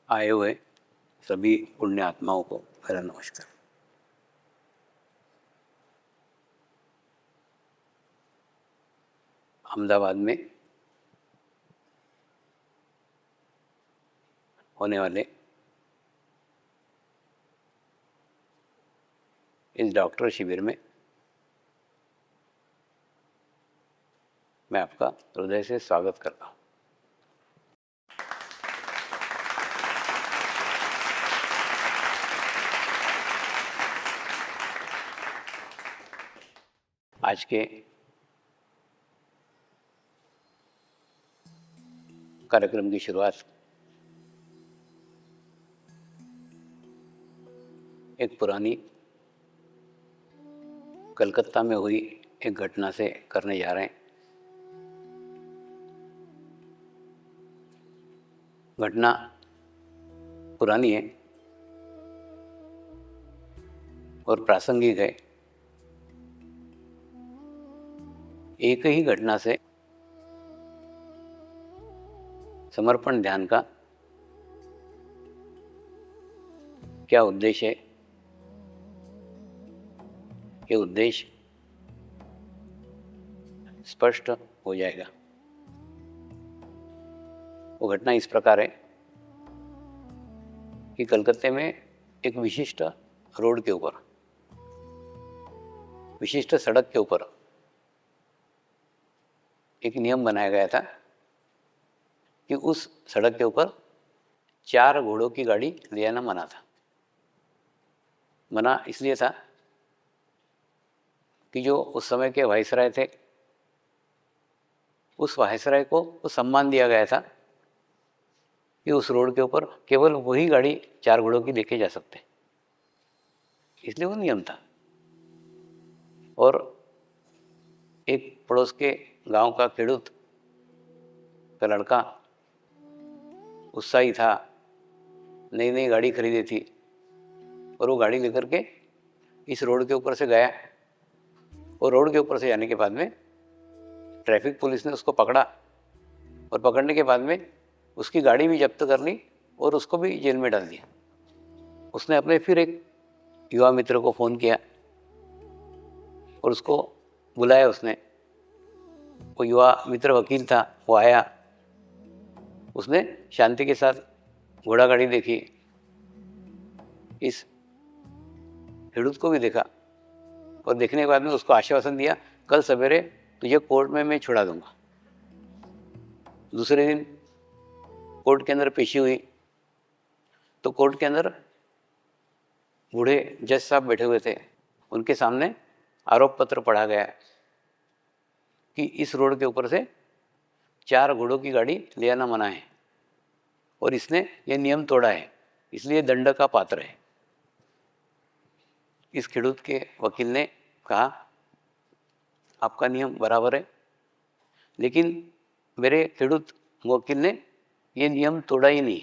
आए हुए सभी पुण्य आत्माओं को मेरा नमस्कार। अहमदाबाद में होने वाले इस डॉक्टर शिविर में मैं आपका हृदय से स्वागत करता हूँ। आज के कार्यक्रम की शुरुआत एक पुरानी कलकत्ता में हुई एक घटना से करने जा रहे हैं। घटना पुरानी है और प्रासंगिक है। एक ही घटना से समर्पण ध्यान का क्या उद्देश्य है, ये उद्देश्य स्पष्ट हो जाएगा। वो घटना इस प्रकार है कि कलकत्ते में एक विशिष्ट रोड के ऊपर, विशिष्ट सड़क के ऊपर एक नियम बनाया गया था कि उस सड़क के ऊपर 4 घोड़ों की गाड़ी ले आना मना था। मना इसलिए था कि जो उस समय के वायसराय थे, उस वायसराय को वो सम्मान दिया गया था कि उस रोड के ऊपर केवल वही गाड़ी 4 घोड़ों की लेके जा सकते, इसलिए वो नियम था। और एक पड़ोस के गांव का खेडूत का लड़का उत्साही था, नई नई गाड़ी खरीदी थी और वो गाड़ी लेकर के इस रोड के ऊपर से गया। और रोड के ऊपर से जाने के बाद में ट्रैफिक पुलिस ने उसको पकड़ा और पकड़ने के बाद में उसकी गाड़ी भी जब्त कर ली और उसको भी जेल में डाल दिया। उसने अपने फिर एक युवा मित्र को फ़ोन किया और उसको बुलाया उसने। वो युवा मित्र वकील था, वो आया, उसने शांति के साथ घोड़ा गाड़ी देखी, इस खेडूत को भी देखा और देखने के बाद में उसको आश्वासन दिया, कल सवेरे तुझे कोर्ट में मैं छुड़ा दूंगा। दूसरे दिन कोर्ट के अंदर पेशी हुई तो कोर्ट के अंदर बूढ़े जज साहब बैठे हुए थे। उनके सामने आरोप पत्र पढ़ा गया कि इस रोड के ऊपर से 4 घोड़ों की गाड़ी ले आना मना है और इसने ये नियम तोड़ा है, इसलिए दंड का पात्र है। इस खेडूत के वकील ने कहा, आपका नियम बराबर है, लेकिन मेरे खेडूत वकील ने ये नियम तोड़ा ही नहीं,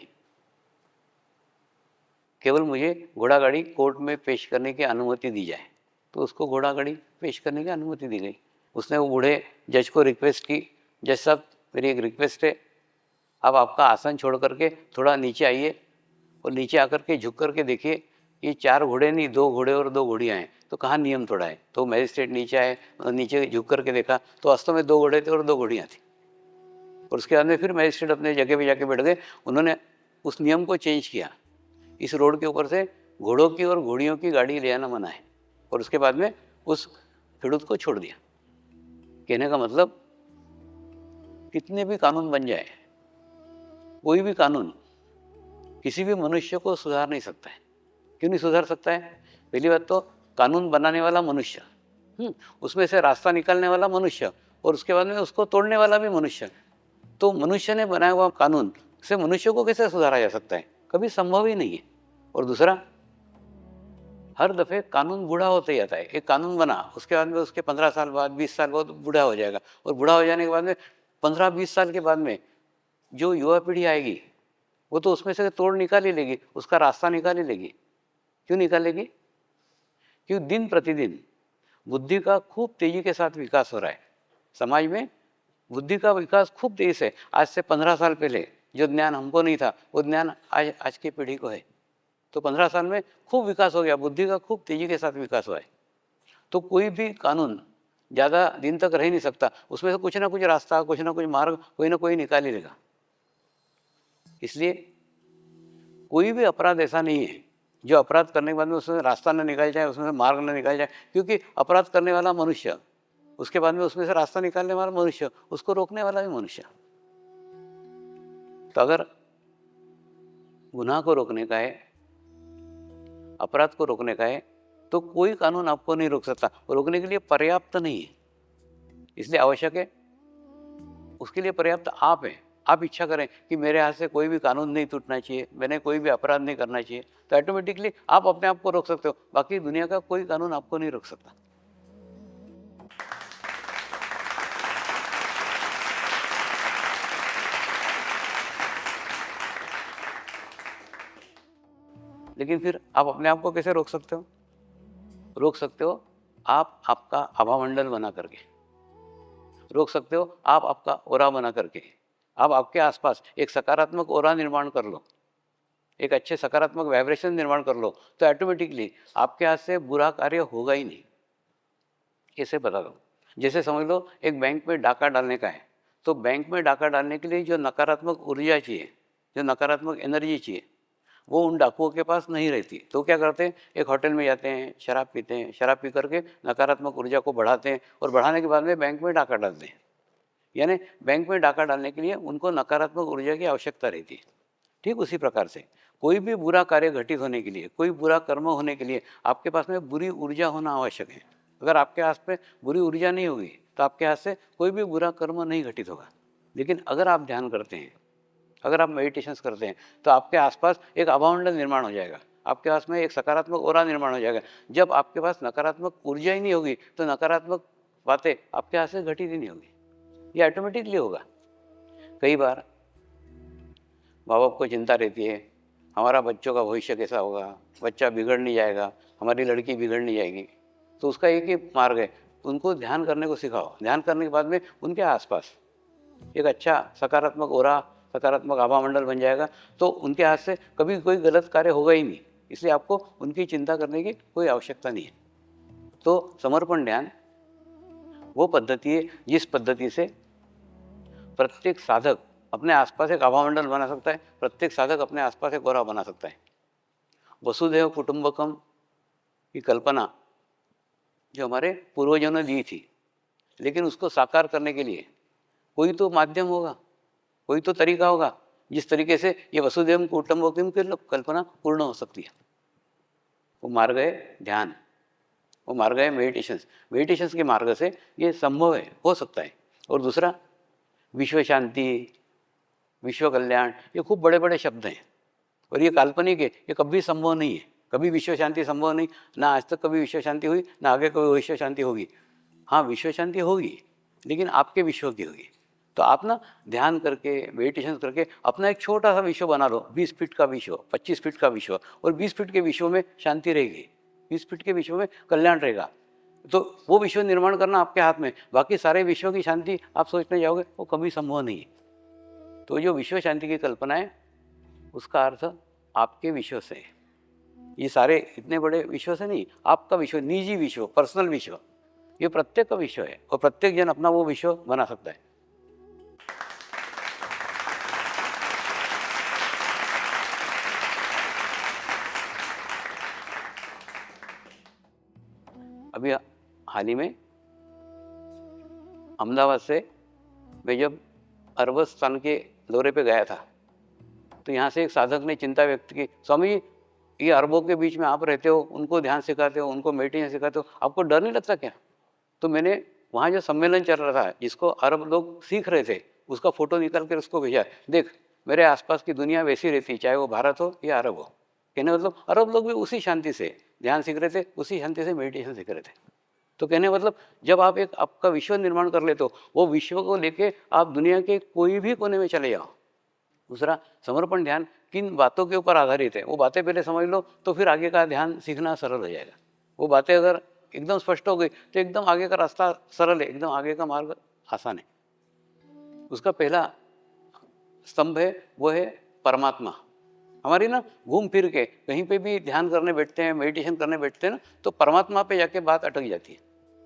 केवल मुझे घोड़ा गाड़ी कोर्ट में पेश करने की अनुमति दी जाए। तो उसको घोड़ा गाड़ी पेश करने की अनुमति दी गई। उसने वो बूढ़े जज को रिक्वेस्ट की, जज साहब मेरी एक रिक्वेस्ट है, आप आपका आसन छोड़ करके थोड़ा नीचे आइए और नीचे आकर के झुक करके देखिए, ये 4 घोड़े नहीं, 2 घोड़े और 2 घोड़ियाँ हैं, तो कहाँ नियम तोड़ा है। तो मैजिस्ट्रेट नीचे आए, नीचे झुक करके देखा तो वास्तव में 2 घोड़े थे और 2 घोड़ियाँ थी। और उसके बाद में फिर मैजिस्ट्रेट अपने जगह पे जाके बैठ गए। उन्होंने उस नियम को चेंज किया, इस रोड के ऊपर से घोड़ों की और घोड़ियों की गाड़ी ले आना मना है, और उसके बाद में उस खेडूत को छोड़ दिया। कहने का मतलब, कितने भी कानून बन जाए, कोई भी कानून किसी भी मनुष्य को सुधार नहीं सकता है। क्यों नहीं सुधार सकता है? पहली बात तो कानून बनाने वाला मनुष्य, उसमें से रास्ता निकालने वाला मनुष्य, और उसके बाद में उसको तोड़ने वाला भी मनुष्य। तो मनुष्य ने बनाया हुआ कानून से मनुष्य को कैसे सुधारा जा सकता है? कभी संभव ही नहीं है। और दूसरा, हर दफ़े कानून बूढ़ा होते जाता है। एक कानून बना, उसके बाद में उसके 15 साल बाद, 20 साल बाद बूढ़ा हो जाएगा, और बूढ़ा हो जाने के बाद में 15-20 साल के बाद में जो युवा पीढ़ी आएगी वो तो उसमें से तोड़ निकाल ही लेगी, उसका रास्ता निकाल ही लेगी। क्यों निकालेगी? क्योंकि दिन प्रतिदिन बुद्धि का खूब तेजी के साथ विकास हो रहा है। समाज में बुद्धि का विकास खूब तेजी से, आज से 15 साल पहले जो ज्ञान हमको नहीं था वो ज्ञान आज आज की पीढ़ी को है। तो 15 साल में खूब विकास हो गया, बुद्धि का खूब तेजी के साथ विकास हुआ है। तो कोई भी कानून ज़्यादा दिन तक रह नहीं सकता, उसमें से कुछ ना कुछ रास्ता, कुछ ना कुछ मार्ग कोई ना कोई निकाल ही लेगा। इसलिए कोई भी अपराध ऐसा नहीं है जो अपराध करने के बाद में उसमें रास्ता न निकाल जाए, उसमें से मार्ग न निकाल जाए, क्योंकि अपराध करने वाला मनुष्य, उसके बाद में उसमें से रास्ता निकालने वाला मनुष्य, उसको रोकने वाला भी मनुष्य। तो अगर गुनाह को रोकने का है, अपराध को रोकने का है, तो कोई कानून आपको नहीं रोक सकता, रोकने के लिए पर्याप्त नहीं है। इसलिए आवश्यक है, उसके लिए पर्याप्त आप हैं। आप इच्छा करें कि मेरे हाथ से कोई भी कानून नहीं टूटना चाहिए, मैंने कोई भी अपराध नहीं करना चाहिए, तो ऑटोमेटिकली आप अपने आप को रोक सकते हो। बाकी दुनिया का कोई कानून आपको नहीं रोक सकता। लेकिन फिर आप अपने आप को कैसे रोक सकते हो? रोक सकते हो आप आपका आभामंडल बना करके, रोक सकते हो आप आपका ओरा बना करके। आप आपके आसपास एक सकारात्मक ओरा निर्माण कर लो, एक अच्छे सकारात्मक वाइब्रेशन निर्माण कर लो, तो ऑटोमेटिकली आपके हाथ से बुरा कार्य होगा ही नहीं। कैसे बता दो? जैसे समझ लो एक बैंक में डाका डालने का है, तो बैंक में डाका डालने के लिए जो नकारात्मक ऊर्जा चाहिए, जो नकारात्मक एनर्जी चाहिए, वो उन डाकुओं के पास नहीं रहती। तो क्या करते हैं, एक होटल में जाते हैं, शराब पीते हैं, शराब पी करके नकारात्मक ऊर्जा को बढ़ाते हैं और बढ़ाने के बाद में बैंक में डाका डालते हैं। यानी बैंक में डाका डालने के लिए उनको नकारात्मक ऊर्जा की आवश्यकता रहती है। ठीक उसी प्रकार से कोई भी बुरा कार्य घटित होने के लिए, कोई बुरा कर्म होने के लिए आपके पास में बुरी ऊर्जा होना आवश्यक है। अगर आपके हाथ में बुरी ऊर्जा नहीं होगी तो आपके हाथ से कोई भी बुरा कर्म नहीं घटित होगा। लेकिन अगर आप ध्यान करते हैं, अगर आप मेडिटेशंस करते हैं, तो आपके आसपास एक आभामंडल निर्माण हो जाएगा, आपके पास में एक सकारात्मक ओरा निर्माण हो जाएगा। जब आपके पास नकारात्मक ऊर्जा ही नहीं होगी तो नकारात्मक बातें आपके हाथ से घटित ही नहीं होगी, ये ऑटोमेटिकली होगा। कई बार माँ बाप को चिंता रहती है, हमारा बच्चों का भविष्य कैसा होगा, बच्चा बिगड़ नहीं जाएगा, हमारी लड़की बिगड़ नहीं जाएगी। तो उसका एक ही मार्ग है, उनको ध्यान करने को सिखाओ। ध्यान करने के बाद में उनके आसपास एक अच्छा सकारात्मक ओरा, सकारात्मक आभामंडल बन जाएगा, तो उनके हाथ से कभी कोई गलत कार्य होगा ही नहीं। इसलिए आपको उनकी चिंता करने की कोई आवश्यकता नहीं है। तो समर्पण ध्यान वो पद्धति है जिस पद्धति से प्रत्येक साधक अपने आसपास एक आभामंडल बना सकता है, प्रत्येक साधक अपने आसपास एक ओरा बना सकता है। वसुधैव कुटुंबकम की कल्पना जो हमारे पूर्वजों ने दी थी, लेकिन उसको साकार करने के लिए कोई तो माध्यम होगा, कोई तो तरीका होगा जिस तरीके से ये वसुधैव कुटुंबकम की कल्पना पूर्ण हो सकती है। वो मार्ग है ध्यान, वो मार्ग है मेडिटेशंस। मेडिटेशंस के मार्ग से ये संभव है, हो सकता है। और दूसरा विश्व शांति, विश्व कल्याण, ये खूब बड़े बड़े शब्द हैं और ये काल्पनिक है, ये कभी संभव नहीं है। कभी विश्व शांति संभव नहीं, ना आज तक कभी विश्व शांति हुई, ना आगे कभी विश्व शांति होगी। हाँ, विश्व शांति होगी, लेकिन आपके विश्व की होगी। तो आप ना ध्यान करके, मेडिटेशन करके अपना एक छोटा सा विश्व बना लो, 20 फीट का विश्व, 25 फीट का विश्व, और 20 फीट के विश्व में शांति रहेगी, 20 फीट के विश्व में कल्याण रहेगा। तो वो विश्व निर्माण करना आपके हाथ में। बाकी सारे विश्व की शांति आप सोचने जाओगे वो कभी संभव नहीं है। तो जो विश्व शांति की कल्पना है उसका अर्थ आपके विश्व से है। ये सारे इतने बड़े विश्व से नहीं, आपका विश्व, निजी विश्व, पर्सनल विश्व, ये प्रत्येक का विश्व है और प्रत्येक जन अपना वो विश्व बना सकता है। अभी हाल ही में अहमदाबाद से मैं जब अरबस्तान के दौरे पे गया था, तो यहाँ से एक साधक ने चिंता व्यक्त की, स्वामी जी ये अरबों के बीच में आप रहते हो, उनको ध्यान सिखाते हो, उनको मेडिटेशन सिखाते हो, आपको डर नहीं लगता क्या? तो मैंने वहाँ जो सम्मेलन चल रहा था जिसको अरब लोग सीख रहे थे, उसका फोटो निकाल कर उसको भेजा, देख मेरे आसपास की दुनिया वैसी रहती, चाहे वो भारत हो या अरब हो। कहने मतलब अरब लोग भी उसी शांति से ध्यान सीख रहे थे, उसी शांति से मेडिटेशन सीख रहे थे। तो कहने मतलब जब आप एक आपका विश्व निर्माण कर लेते हो, वो विश्व को लेके आप दुनिया के कोई भी कोने में चले जाओ। दूसरा, समर्पण ध्यान किन बातों के ऊपर आधारित है वो बातें पहले समझ लो, तो फिर आगे का ध्यान सीखना सरल हो जाएगा। वो बातें अगर एकदम स्पष्ट हो गई तो एकदम आगे का रास्ता सरल है, एकदम आगे का मार्ग आसान है। उसका पहला स्तंभ है वो है परमात्मा। हमारी ना घूम फिर के कहीं पे भी ध्यान करने बैठते हैं, मेडिटेशन करने बैठते हैं ना, तो परमात्मा पे जाके बात अटक जाती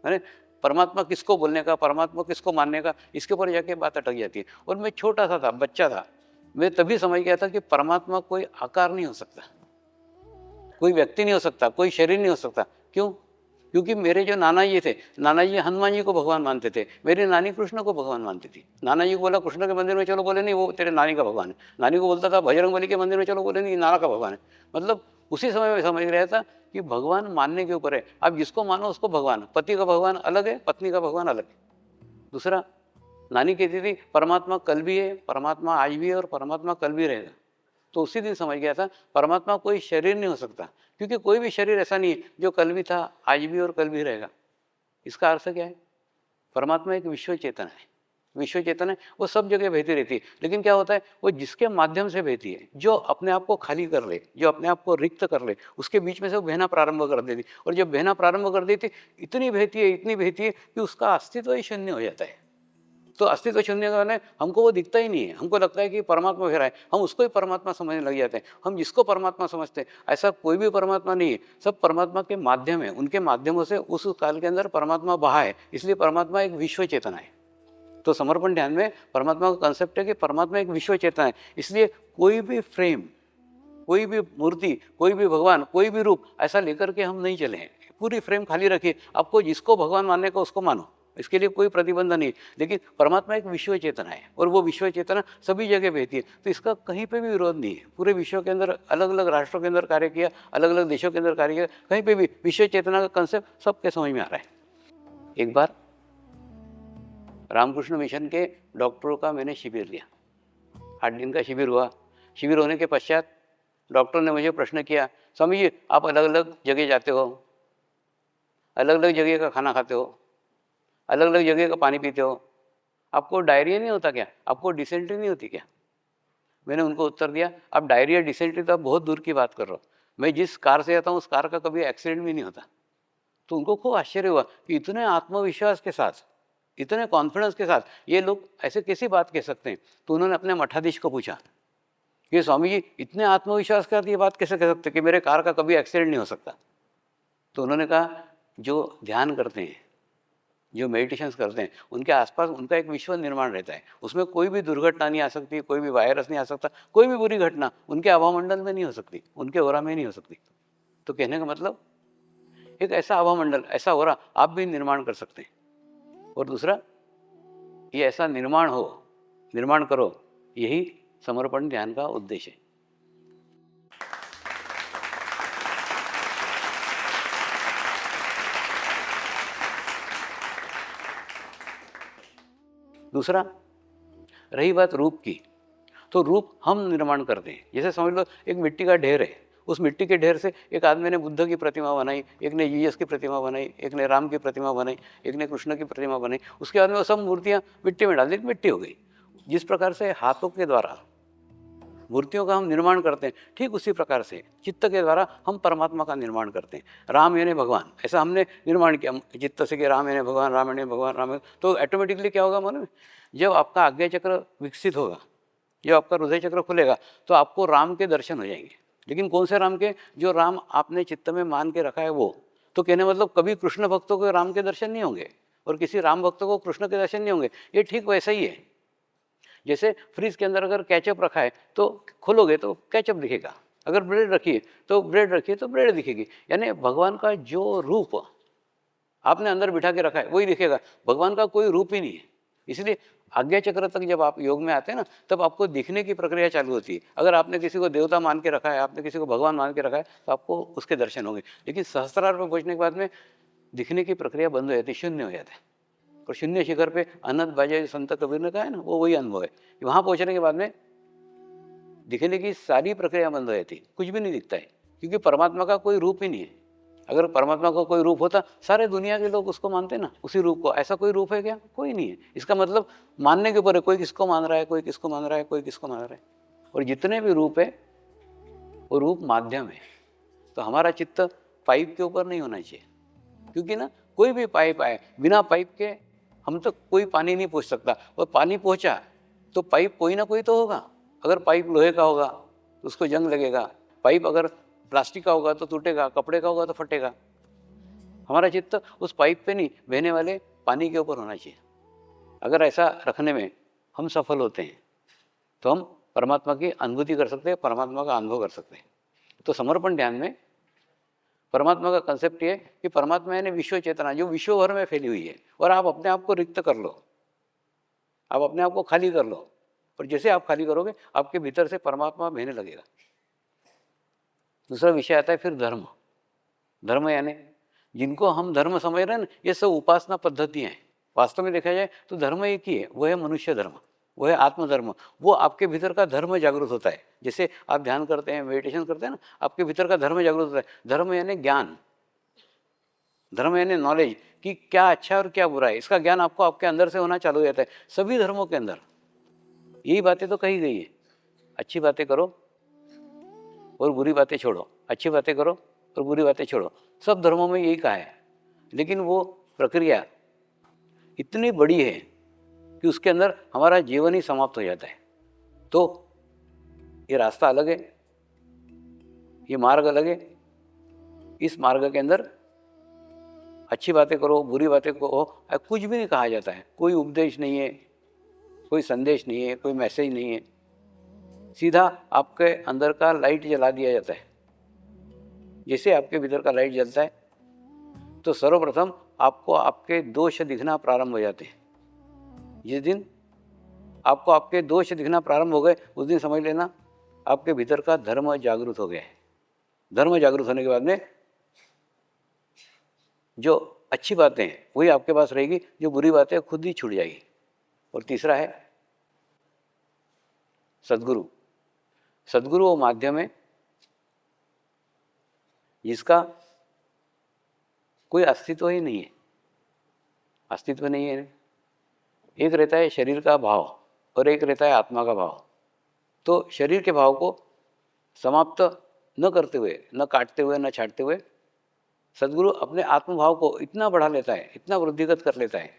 है। परमात्मा किसको बोलने का, परमात्मा किसको मानने का, इसके ऊपर जाके बात अटक जाती है। और मैं छोटा सा था, बच्चा था, मैं तभी समझ गया था कि परमात्मा कोई आकार नहीं हो सकता, कोई व्यक्ति नहीं हो सकता, कोई शरीर नहीं हो सकता। क्यों? क्योंकि मेरे जो नाना जी थे, नाना जी हनुमान जी को भगवान मानते थे, मेरी नानी कृष्ण को भगवान मानती थी। नाना जी को बोला कृष्ण के मंदिर में चलो, बोले नहीं वो तेरे नानी का भगवान है। नानी को बोलता था बजरंगबली के मंदिर में चलो, बोले नहीं नाना का भगवान है। मतलब उसी समय में समझ रहा था कि भगवान मानने के ऊपर है। आप जिसको मानो उसको भगवान। पति का भगवान अलग है, पत्नी का भगवान अलग है। दूसरा, नानी कहती थी परमात्मा कल भी है, परमात्मा आज भी है और परमात्मा कल भी रहेगा। तो उसी दिन समझ गया था परमात्मा कोई शरीर नहीं हो सकता, क्योंकि कोई भी शरीर ऐसा नहीं है जो कल भी था, आज भी और कल भी रहेगा। इसका अर्थ क्या है? परमात्मा एक विश्व चेतन है। विश्व चेतन है, वो सब जगह बहती रहती है। लेकिन क्या होता है, वो जिसके माध्यम से बहती है, जो अपने आप को खाली कर ले, जो अपने आप को रिक्त कर ले, उसके बीच में से वो बहना प्रारंभ कर देती। और जब बहना प्रारंभ कर देती, इतनी बहती है, इतनी बहती है कि उसका अस्तित्व ही शून्य हो जाता है। तो अस्तित्व शून्य का है, हमको वो दिखता ही नहीं है। हमको लगता है कि परमात्मा फिर है, हम उसको ही परमात्मा समझने लग जाते हैं। हम जिसको परमात्मा समझते हैं, ऐसा कोई भी परमात्मा नहीं है। सब परमात्मा के माध्यम है, उनके माध्यमों से उस काल के अंदर परमात्मा बहा है। इसलिए परमात्मा एक विश्व चेतना है। तो समर्पण ध्यान में परमात्मा का कंसेप्ट है कि परमात्मा एक विश्व चेतना है। इसलिए कोई भी फ्रेम, कोई भी मूर्ति, कोई भी भगवान, कोई भी रूप ऐसा लेकर के हम नहीं चले हैं। पूरी फ्रेम खाली रखिए, आपको जिसको भगवान मानने का उसको मानो, इसके लिए कोई प्रतिबंध नहीं। लेकिन परमात्मा एक विश्व चेतना है और वो विश्व चेतना सभी जगह बहती है। तो इसका कहीं पे भी विरोध नहीं है। पूरे विश्व के अंदर अलग अलग राष्ट्रों के अंदर कार्य किया, अलग अलग देशों के अंदर कार्य किया, कहीं पे भी विश्व चेतना का कंसेप्ट सबके समझ में आ रहा है। एक बार रामकृष्ण मिशन के डॉक्टरों का मैंने शिविर लिया, 8 दिन का शिविर हुआ। शिविर होने के पश्चात डॉक्टर ने मुझे प्रश्न किया, स्वामी जी आप अलग अलग जगह जाते हो, अलग अलग जगह का खाना खाते हो, अलग अलग जगह का पानी पीते हो, आपको डायरिया नहीं होता क्या, आपको डिसेंट्री नहीं होती क्या? मैंने उनको उत्तर दिया, अब डायरिया डिसेंट्री तो आप बहुत दूर की बात कर रहे हो, मैं जिस कार से आता हूँ उस कार का कभी एक्सीडेंट भी नहीं होता। तो उनको खूब आश्चर्य हुआ कि इतने आत्मविश्वास के साथ, इतने कॉन्फिडेंस के साथ ये लोग ऐसे कैसी बात कह सकते हैं। तो उन्होंने अपने मठाधीश को पूछा कि स्वामी जी इतने आत्मविश्वास के साथ ये बात कैसे कह सकते कि मेरे कार का कभी एक्सीडेंट नहीं हो सकता। तो उन्होंने कहा जो ध्यान करते हैं, जो मेडिटेशंस करते हैं, उनके आसपास उनका एक विश्व निर्माण रहता है। उसमें कोई भी दुर्घटना नहीं आ सकती, कोई भी वायरस नहीं आ सकता, कोई भी बुरी घटना उनके आभामंडल में नहीं हो सकती, उनके ओरा में नहीं हो सकती। तो कहने का मतलब एक ऐसा आभामंडल, ऐसा ओरा आप भी निर्माण कर सकते हैं। और दूसरा, ये ऐसा निर्माण हो, निर्माण करो, यही समर्पण ध्यान का उद्देश्य है। दूसरा, रही बात रूप की, तो रूप हम निर्माण करते हैं। जैसे समझ लो एक मिट्टी का ढेर है, उस मिट्टी के ढेर से एक आदमी ने बुद्ध की प्रतिमा बनाई, एक ने जीसस की प्रतिमा बनाई, एक ने राम की प्रतिमा बनाई, एक ने कृष्ण की प्रतिमा बनाई। उसके बाद में वो सब मूर्तियाँ मिट्टी में डाल दी, मिट्टी हो गई। जिस प्रकार से हाथों के द्वारा मूर्तियों का हम निर्माण करते हैं, ठीक उसी प्रकार से चित्त के द्वारा हम परमात्मा का निर्माण करते हैं। राम यानी भगवान, ऐसा हमने निर्माण किया चित्त से कि राम यानी भगवान, राम यानी भगवान, राम। तो ऑटोमेटिकली क्या होगा मालूम है, जब आपका आज्ञा चक्र विकसित होगा, जब आपका हृदय चक्र खुलेगा, तो आपको राम के दर्शन हो जाएंगे। लेकिन कौन से राम के? जो राम आपने चित्त में मान के रखा है वो। तो कहने मतलब कभी कृष्ण भक्तों को राम के दर्शन नहीं होंगे और किसी राम भक्तों को कृष्ण के दर्शन नहीं होंगे। ये ठीक वैसा ही है, जैसे फ्रिज के अंदर अगर केचप रखा है तो खोलोगे तो केचप दिखेगा, अगर ब्रेड रखिए तो ब्रेड रखिए तो ब्रेड दिखेगी। यानी भगवान का जो रूप आपने अंदर बिठा के रखा है वही दिखेगा, भगवान का कोई रूप ही नहीं है। इसलिए आज्ञा चक्र तक जब आप योग में आते हैं ना, तब आपको दिखने की प्रक्रिया चालू होती है। अगर आपने किसी को देवता मान के रखा है, आपने किसी को भगवान मान के रखा है, तो आपको उसके दर्शन होंगे। लेकिन सहस्त्रार पर पहुंचने के बाद में दिखने की प्रक्रिया बंद हो जाती है, शून्य हो जाता है। और शून्य शिखर पे अनंत बाजे संत कबीर ने कहा है ना, वो वही अनुभव है। वहां पहुंचने के बाद में दिखने की सारी प्रक्रिया बंद हो जाती है, कुछ भी नहीं दिखता है, क्योंकि परमात्मा का कोई रूप ही नहीं है। अगर परमात्मा का कोई रूप होता, सारे दुनिया के लोग उसको मानते ना, उसी रूप को। ऐसा कोई रूप है क्या? कोई नहीं है। इसका मतलब मानने के ऊपर है, कोई किसको मान रहा है, कोई किसको मान रहा है, कोई किसको मान रहा है। और जितने भी रूप है वो रूप माध्यम है। तो हमारा चित्त पाइप के ऊपर नहीं होना चाहिए, क्योंकि ना कोई भी पाइप आए, बिना पाइप के हम तक कोई पानी नहीं पहुंच सकता। और पानी पहुंचा तो पाइप कोई ना कोई तो होगा। अगर पाइप लोहे का होगा तो उसको जंग लगेगा, पाइप अगर प्लास्टिक का होगा तो टूटेगा, कपड़े का होगा तो फटेगा। हमारा चित्त उस पाइप पे नहीं, बहने वाले पानी के ऊपर होना चाहिए। अगर ऐसा रखने में हम सफल होते हैं तो हम परमात्मा की अनुभूति कर सकते हैं, परमात्मा का अनुभव कर सकते हैं। तो समर्पण ध्यान में परमात्मा का कंसेप्ट ये कि परमात्मा यानी विश्व चेतना जो विश्व भर में फैली हुई है, और आप अपने आप को रिक्त कर लो, आप अपने आप को खाली कर लो, और जैसे आप खाली करोगे आपके भीतर से परमात्मा बहने लगेगा। दूसरा विषय आता है फिर धर्म। धर्म यानी जिनको हम धर्म समझ रहे हैं ना, ये सब उपासना पद्धतियाँ हैं। वास्तव में देखा जाए तो धर्म एक ही है, वो है मनुष्य धर्म, वो है आत्मधर्म। वो आपके भीतर का धर्म जागृत होता है। जैसे आप ध्यान करते हैं, मेडिटेशन करते हैं ना, आपके भीतर का धर्म जागृत होता है। धर्म यानी ज्ञान, धर्म यानी नॉलेज कि क्या अच्छा है और क्या बुरा है, इसका ज्ञान आपको आपके अंदर से होना चालू हो जाता है। सभी धर्मों के अंदर यही बातें तो कही गई है, अच्छी बातें करो और बुरी बातें छोड़ो, अच्छी बातें करो और बुरी बातें छोड़ो। सब धर्मों में यही कहा है। लेकिन वो प्रक्रिया इतनी बड़ी है कि उसके अंदर हमारा जीवन ही समाप्त हो जाता है। तो ये रास्ता अलग है, ये मार्ग अलग है। इस मार्ग के अंदर अच्छी बातें करो, बुरी बातें करो, कुछ भी नहीं कहा जाता है। कोई उपदेश नहीं है, कोई संदेश नहीं है, कोई मैसेज नहीं है। सीधा आपके अंदर का लाइट जला दिया जाता है। जैसे आपके भीतर का लाइट जलता है तो सर्वप्रथम आपको आपके दोष दिखना प्रारंभ हो जाते हैं। जिस दिन आपको आपके दोष दिखना प्रारंभ हो गए उस दिन समझ लेना आपके भीतर का धर्म जागृत हो गया है। धर्म जागृत होने के बाद में जो अच्छी बातें हैं वही आपके पास रहेगी, जो बुरी बातें खुद ही छूट जाएगी। और तीसरा है सद्गुरु। सद्गुरु वो माध्यम है जिसका कोई अस्तित्व ही नहीं है, अस्तित्व नहीं है। एक रहता है शरीर का भाव और एक रहता है आत्मा का भाव। तो शरीर के भाव को समाप्त न करते हुए, न काटते हुए, न छाटते हुए सद्गुरु अपने आत्मभाव को इतना बढ़ा लेता है, इतना वृद्धिगत कर लेता है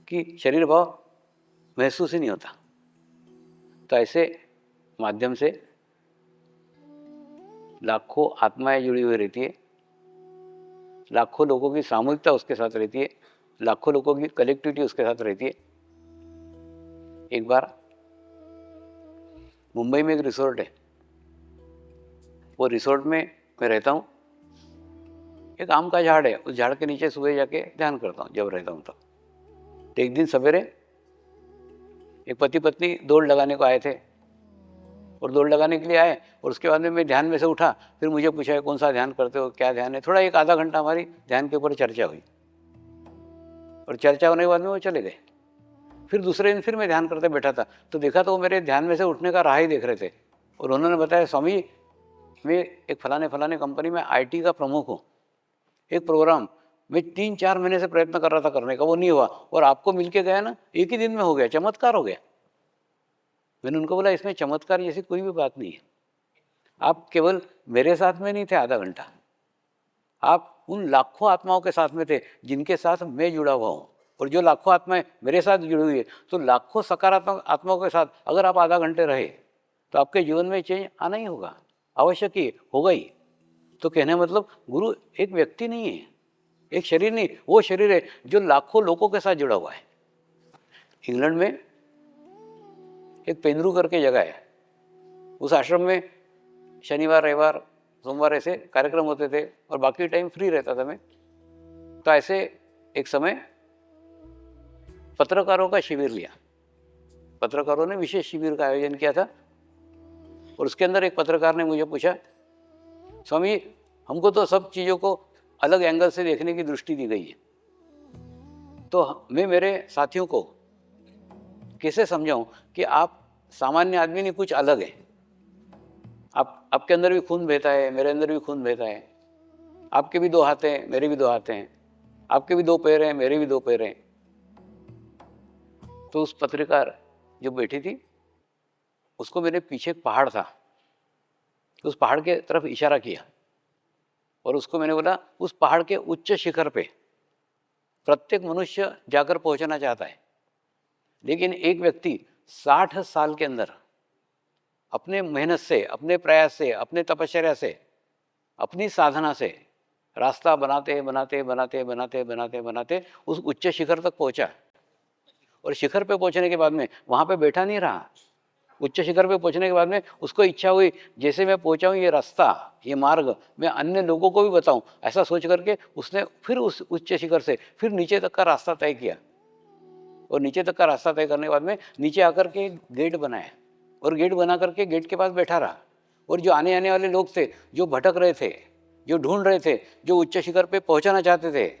कि शरीर भाव महसूस ही नहीं होता। तो ऐसे माध्यम से लाखों आत्माएं जुड़ी हुई रहती है, लाखों लोगों की सामूहिकता उसके साथ रहती है, लाखों लोगों की कलेक्टिविटी उसके साथ रहती है। एक बार मुंबई में एक रिसोर्ट है, वो रिसोर्ट में मैं रहता हूँ। एक आम का झाड़ है, उस झाड़ के नीचे सुबह जाके ध्यान करता हूँ जब रहता हूँ तब। तो एक दिन सवेरे एक पति पत्नी दौड़ लगाने को आए थे, और दौड़ लगाने के लिए आए और उसके बाद में मैं ध्यान में से उठा। फिर मुझे पूछा कौन सा ध्यान करते हो, क्या ध्यान है। थोड़ा एक आधा घंटा हमारी ध्यान के ऊपर चर्चा हुई, और चर्चा होने के बाद में वो चले गए। फिर दूसरे दिन फिर मैं ध्यान करते बैठा था तो देखा तो वो मेरे ध्यान में से उठने का राह ही देख रहे थे। और उन्होंने बताया स्वामी मैं एक फलाने कंपनी में IT का प्रमुख हूँ, एक प्रोग्राम मैं 3-4 महीने से प्रयत्न कर रहा था करने का, वो नहीं हुआ, और आपको मिलके गया ना, एक ही दिन में हो गया, चमत्कार हो गया। मैंने उनको बोला इसमें चमत्कार जैसी कोई भी बात नहीं है। आप केवल मेरे साथ में नहीं थे आधा घंटा, आप उन लाखों आत्माओं के साथ में थे जिनके साथ मैं जुड़ा हुआ हूँ। और जो लाखों आत्माएं मेरे साथ जुड़ी हुई है, तो लाखों सकारात्मक आत्माओं के साथ अगर आप आधा घंटे रहे तो आपके जीवन में चेंज आना ही होगा, आवश्यक ही होगा ही। तो कहने का मतलब गुरु एक व्यक्ति नहीं है, एक शरीर नहीं, वो शरीर है जो लाखों लोगों के साथ जुड़ा हुआ है। इंग्लैंड में एक पेनरू करके जगह है, उस आश्रम में शनिवार रविवार सोमवार ऐसे कार्यक्रम होते थे और बाकी टाइम फ्री रहता था मैं। तो ऐसे एक समय पत्रकारों का शिविर लिया, पत्रकारों ने विशेष शिविर का आयोजन किया था। और उसके अंदर एक पत्रकार ने मुझे पूछा स्वामी हमको तो सब चीज़ों को अलग एंगल से देखने की दृष्टि दी गई है, तो मैं मेरे साथियों को कैसे समझाऊं कि आप सामान्य आदमी नहीं, कुछ अलग है। आपके अंदर भी खून बहता है, मेरे अंदर भी खून बहता है, आपके भी 2 हाथ हैं, मेरे भी 2 हाथ हैं, आपके भी 2 पैर हैं, मेरे भी 2 पैर हैं। तो उस पत्रकार जो बैठी थी उसको मेरे पीछे एक पहाड़ था, उस पहाड़ के तरफ इशारा किया और उसको मैंने बोला उस पहाड़ के उच्च शिखर पे प्रत्येक मनुष्य जाकर पहुंचना चाहता है, लेकिन एक व्यक्ति 60 साल के अंदर अपने मेहनत से, अपने प्रयास से, अपने तपश्चर्या से, अपनी साधना से रास्ता बनाते बनाते बनाते बनाते बनाते बनाते उस उच्च शिखर तक पहुंचा। और शिखर पे पहुंचने के बाद में वहां पे बैठा नहीं रहा। उच्च शिखर पे पहुंचने के बाद में उसको इच्छा हुई जैसे मैं पहुंचा हूँ ये रास्ता, ये मार्ग मैं अन्य लोगों को भी बताऊं, ऐसा सोच करके उसने फिर उस उच्च शिखर से फिर नीचे तक का रास्ता तय किया। और नीचे तक का रास्ता तय करने के बाद में नीचे आकर के गेट बनाया और गेट बना करके गेट के पास बैठा रहा। और जो आने वाले लोग थे, जो भटक रहे थे, जो ढूंढ रहे थे, जो उच्च शिखर पे पहुंचना चाहते थे,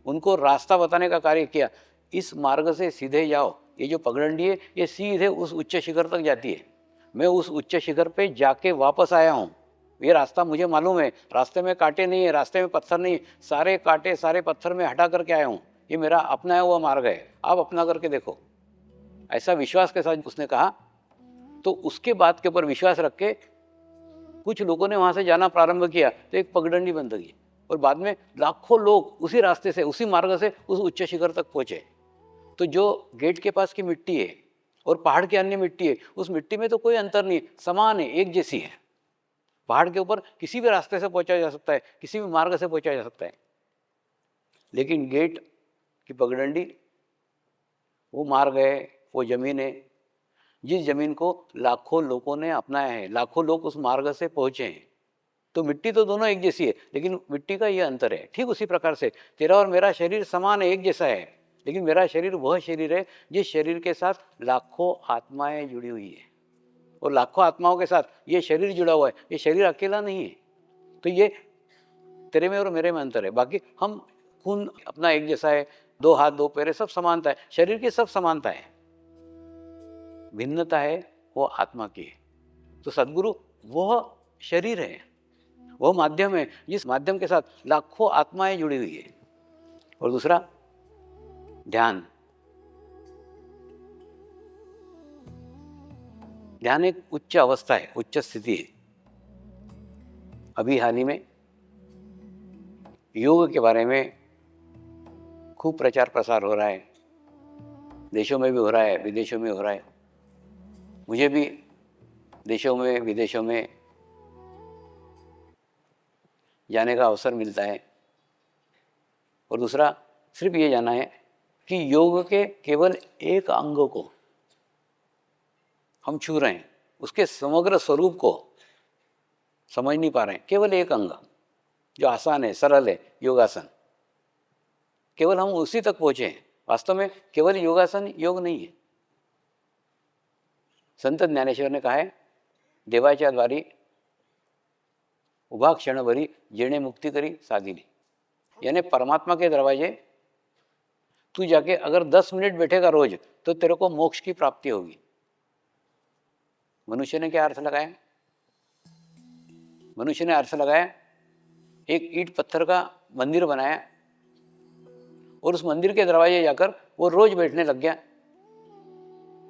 उनको रास्ता बताने का कार्य किया। इस मार्ग से सीधे जाओ, ये जो पगडंडी है ये सीधे उस उच्च शिखर तक जाती है। मैं उस उच्च शिखर पे जाके वापस आया हूँ, ये रास्ता मुझे मालूम है। रास्ते में कांटे नहीं है, रास्ते में पत्थर नहीं है, सारे कांटे सारे पत्थर में हटा करके आया हूँ। ये मेरा अपनाया हुआ मार्ग है, आप अपना करके देखो। ऐसा विश्वास के साथ उसने कहा। तो उसके बात के ऊपर विश्वास रख के कुछ लोगों ने वहां से जाना प्रारंभ किया, तो एक पगडंडी बन गई। और बाद में लाखों लोग उसी रास्ते से, उसी मार्ग से उस उच्च शिखर तक पहुंचे। तो जो गेट के पास की मिट्टी है और पहाड़ की अन्य मिट्टी है, उस मिट्टी में तो कोई अंतर नहीं, समान है, एक जैसी है। पहाड़ के ऊपर किसी भी रास्ते से पहुंचा जा सकता है, किसी भी मार्ग से पहुंचा जा सकता है। लेकिन गेट की पगडंडी वो मार्ग है, वो जमीन है जिस जमीन को लाखों लोगों ने अपनाया है, लाखों लोग उस मार्ग से पहुंचे हैं। तो मिट्टी तो दोनों एक जैसी है, लेकिन मिट्टी का ये अंतर है। ठीक उसी प्रकार से तेरा और मेरा शरीर समान है, एक जैसा है, लेकिन मेरा शरीर वह शरीर है जिस शरीर के साथ लाखों आत्माएं जुड़ी हुई है। और लाखों आत्माओं के साथ ये शरीर जुड़ा हुआ है, ये शरीर अकेला नहीं है। तो ये तेरे में और मेरे में अंतर है। बाकी हम खून अपना एक जैसा है, दो हाथ दो पैर सब समानता है, शरीर की सब समानता है। भिन्नता है वो आत्मा की है। तो सद्गुरु वह शरीर है, वह माध्यम है जिस माध्यम के साथ लाखों आत्माएं जुड़ी हुई है। और दूसरा ध्यान। ध्यान एक उच्च अवस्था है, उच्च स्थिति है। अभी हाल ही में योग के बारे में खूब प्रचार प्रसार हो रहा है, देशों में भी हो रहा है, विदेशों में हो रहा है। मुझे भी देशों में विदेशों में जाने का अवसर मिलता है। और दूसरा सिर्फ ये जाना है कि योग के केवल एक अंग को हम छू रहे हैं, उसके समग्र स्वरूप को समझ नहीं पा रहे हैं। केवल एक अंग जो आसान है, सरल है, योगासन, केवल हम उसी तक पहुंचे हैं। वास्तव में केवल योगासन योग नहीं है। संत ज्ञानेश्वर ने कहा है, देवाच्या द्वारी उभा क्षणभरी जेणे मुक्ति करी साधिली। यानी परमात्मा के दरवाजे तू जाके अगर 10 मिनट बैठेगा रोज तो तेरे को मोक्ष की प्राप्ति होगी। मनुष्य ने क्या अर्थ लगाया? मनुष्य ने अर्थ लगाया, एक ईंट पत्थर का मंदिर बनाया और उस मंदिर के दरवाजे जाकर वो रोज बैठने लग गया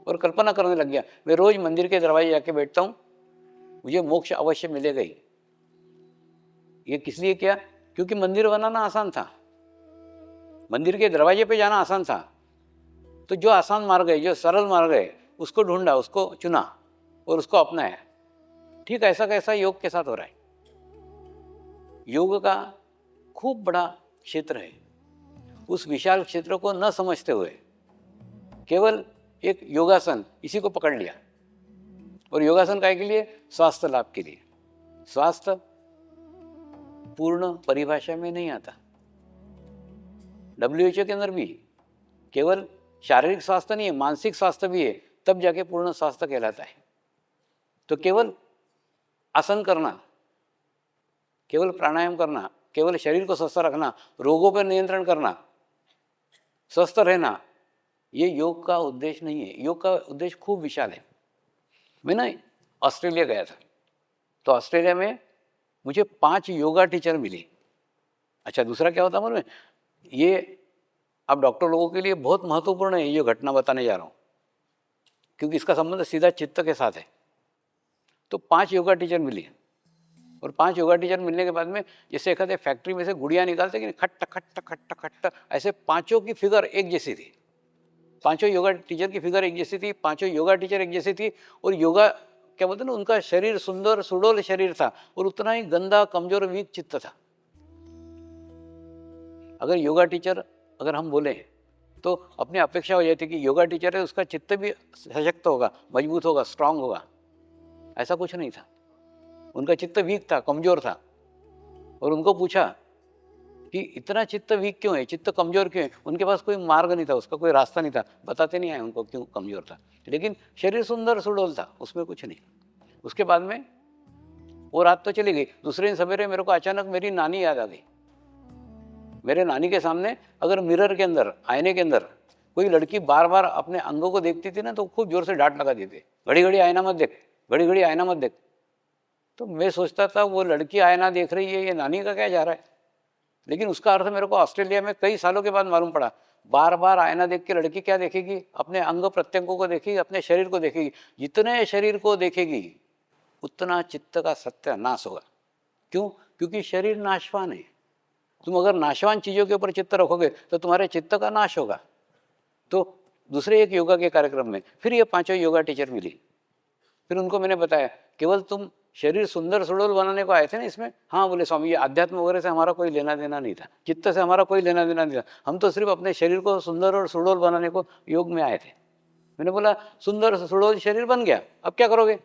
और कल्पना करने लग गया, मैं रोज मंदिर के दरवाजे जाके बैठता हूं, मुझे मोक्ष अवश्य मिलेगा ही। ये किस लिए किया? क्योंकि मंदिर बनाना आसान था, मंदिर के दरवाजे पे जाना आसान था। तो जो आसान मार्ग है, जो सरल मार्ग है, उसको ढूंढा, उसको चुना और उसको अपनाया। ठीक ऐसा कैसा योग के साथ हो रहा है। योग का खूब बड़ा क्षेत्र है। उस विशाल क्षेत्र को न समझते हुए केवल एक योगासन इसी को पकड़ लिया। और योगासन काय के लिए? स्वास्थ्य लाभ के लिए। स्वास्थ्य पूर्ण परिभाषा में नहीं आता। WHO के अंदर भी केवल शारीरिक स्वास्थ्य नहीं है, मानसिक स्वास्थ्य भी है, तब जाके पूर्ण स्वास्थ्य कहलाता है। तो केवल आसन करना, केवल प्राणायाम करना, केवल शरीर को स्वस्थ रखना, रोगों पर नियंत्रण करना, स्वस्थ रहना, ये योग का उद्देश्य नहीं है। योग का उद्देश्य खूब विशाल है। मैं ना ऑस्ट्रेलिया गया था, तो ऑस्ट्रेलिया में मुझे 5 योगा टीचर मिले। अच्छा, दूसरा क्या होता मालूम है? ये अब डॉक्टर लोगों के लिए बहुत महत्वपूर्ण है, ये घटना बताने जा रहा हूँ, क्योंकि इसका संबंध सीधा चित्त के साथ है। तो 5 योगा टीचर मिले और 5 योगा टीचर मिलने के बाद में जैसे एक फैक्ट्री में से गुड़िया निकालते कि खट्ट खट्ट खट्ट खट्ट, ऐसे पांचों की फिगर एक जैसी थी। पांचों योगा टीचर की फिगर एक जैसी थी, पांचों योगा टीचर एक जैसी थी, और योगा क्या बोलते हैं ना, उनका शरीर सुंदर सुडोल शरीर था और उतना ही गंदा कमजोर वीक चित्त था। अगर योगा टीचर अगर हम बोले तो अपनी अपेक्षा हो जाती कि योगा टीचर है उसका चित्त भी सशक्त होगा, मजबूत होगा, स्ट्रांग होगा। ऐसा कुछ नहीं था, उनका चित्त वीक था, कमजोर था। और उनको पूछा कि इतना चित्त वीक क्यों है, चित्त कमजोर क्यों है? उनके पास कोई मार्ग नहीं था, उसका कोई रास्ता नहीं था, बताते नहीं आए उनको क्यों कमजोर था। लेकिन शरीर सुंदर सुडोल था, उसमें कुछ नहीं। उसके बाद में वो रात तो चली गई, दूसरे दिन सवेरे मेरे को अचानक मेरी नानी याद आ गई। मेरे नानी के सामने अगर मिरर के अंदर, आईने के अंदर कोई लड़की बार बार अपने अंगों को देखती थी ना, तो खूब जोर से डांट लगा देते, घड़ी घड़ी आईना मत देख, घड़ी घड़ी आईना मत देख। तो मैं सोचता था वो लड़की आईना देख रही है, ये नानी का क्या जा रहा है। लेकिन उसका अर्थ मेरे को ऑस्ट्रेलिया में कई सालों के बाद मालूम पड़ा, बार बार आईना देख के लड़की क्या देखेगी, अपने अंग प्रत्यंगों को देखेगी, अपने शरीर को देखेगी। जितने शरीर को देखेगी उतना चित्त का सत्यानाश होगा। क्यों? क्योंकि शरीर नाशवान है। तुम अगर नाशवान चीजों के ऊपर चित्त रखोगे तो तुम्हारे चित्त का नाश होगा। तो दूसरे एक योगा के कार्यक्रम में फिर ये पांचों योगा टीचर मिली। फिर उनको मैंने बताया, केवल तुम शरीर सुंदर सुडोल बनाने को आए थे ना इसमें? हाँ बोले स्वामी, ये अध्यात्म वगैरह से हमारा कोई लेना देना नहीं था, चित्त से हमारा कोई लेना देना नहीं था, हम तो सिर्फ अपने शरीर को सुंदर और सुडोल बनाने को योग में आए थे। मैंने बोला सुंदर सुडोल शरीर बन गया, अब क्या करोगे?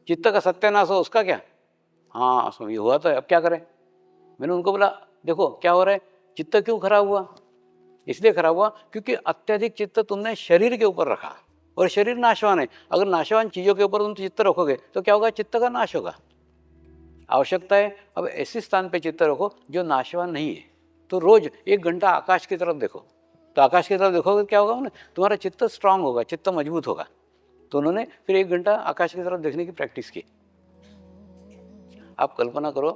चित्त का सत्यानाश हो उसका क्या? हाँ स्वामी हुआ तो है, अब क्या करें? मैंने उनको बोला देखो क्या हो रहा है, चित्त क्यों खराब हुआ? इसलिए खराब हुआ क्योंकि अत्यधिक चित्त तुमने शरीर के ऊपर रखा, और शरीर नाशवान है। अगर नाशवान चीजों के ऊपर तुम चित्त रखोगे तो क्या होगा? चित्त का नाश होगा। आवश्यकता है अब ऐसे स्थान पे चित्त रखो जो नाशवान नहीं है। तो रोज 1 घंटा आकाश की तरफ देखो, तो आकाश की तरफ देखोगे क्या होगा ना, तुम्हारा चित्त स्ट्रांग होगा, चित्त मजबूत होगा। तो उन्होंने फिर 1 घंटा आकाश की तरफ देखने की प्रैक्टिस की। आप कल्पना करो,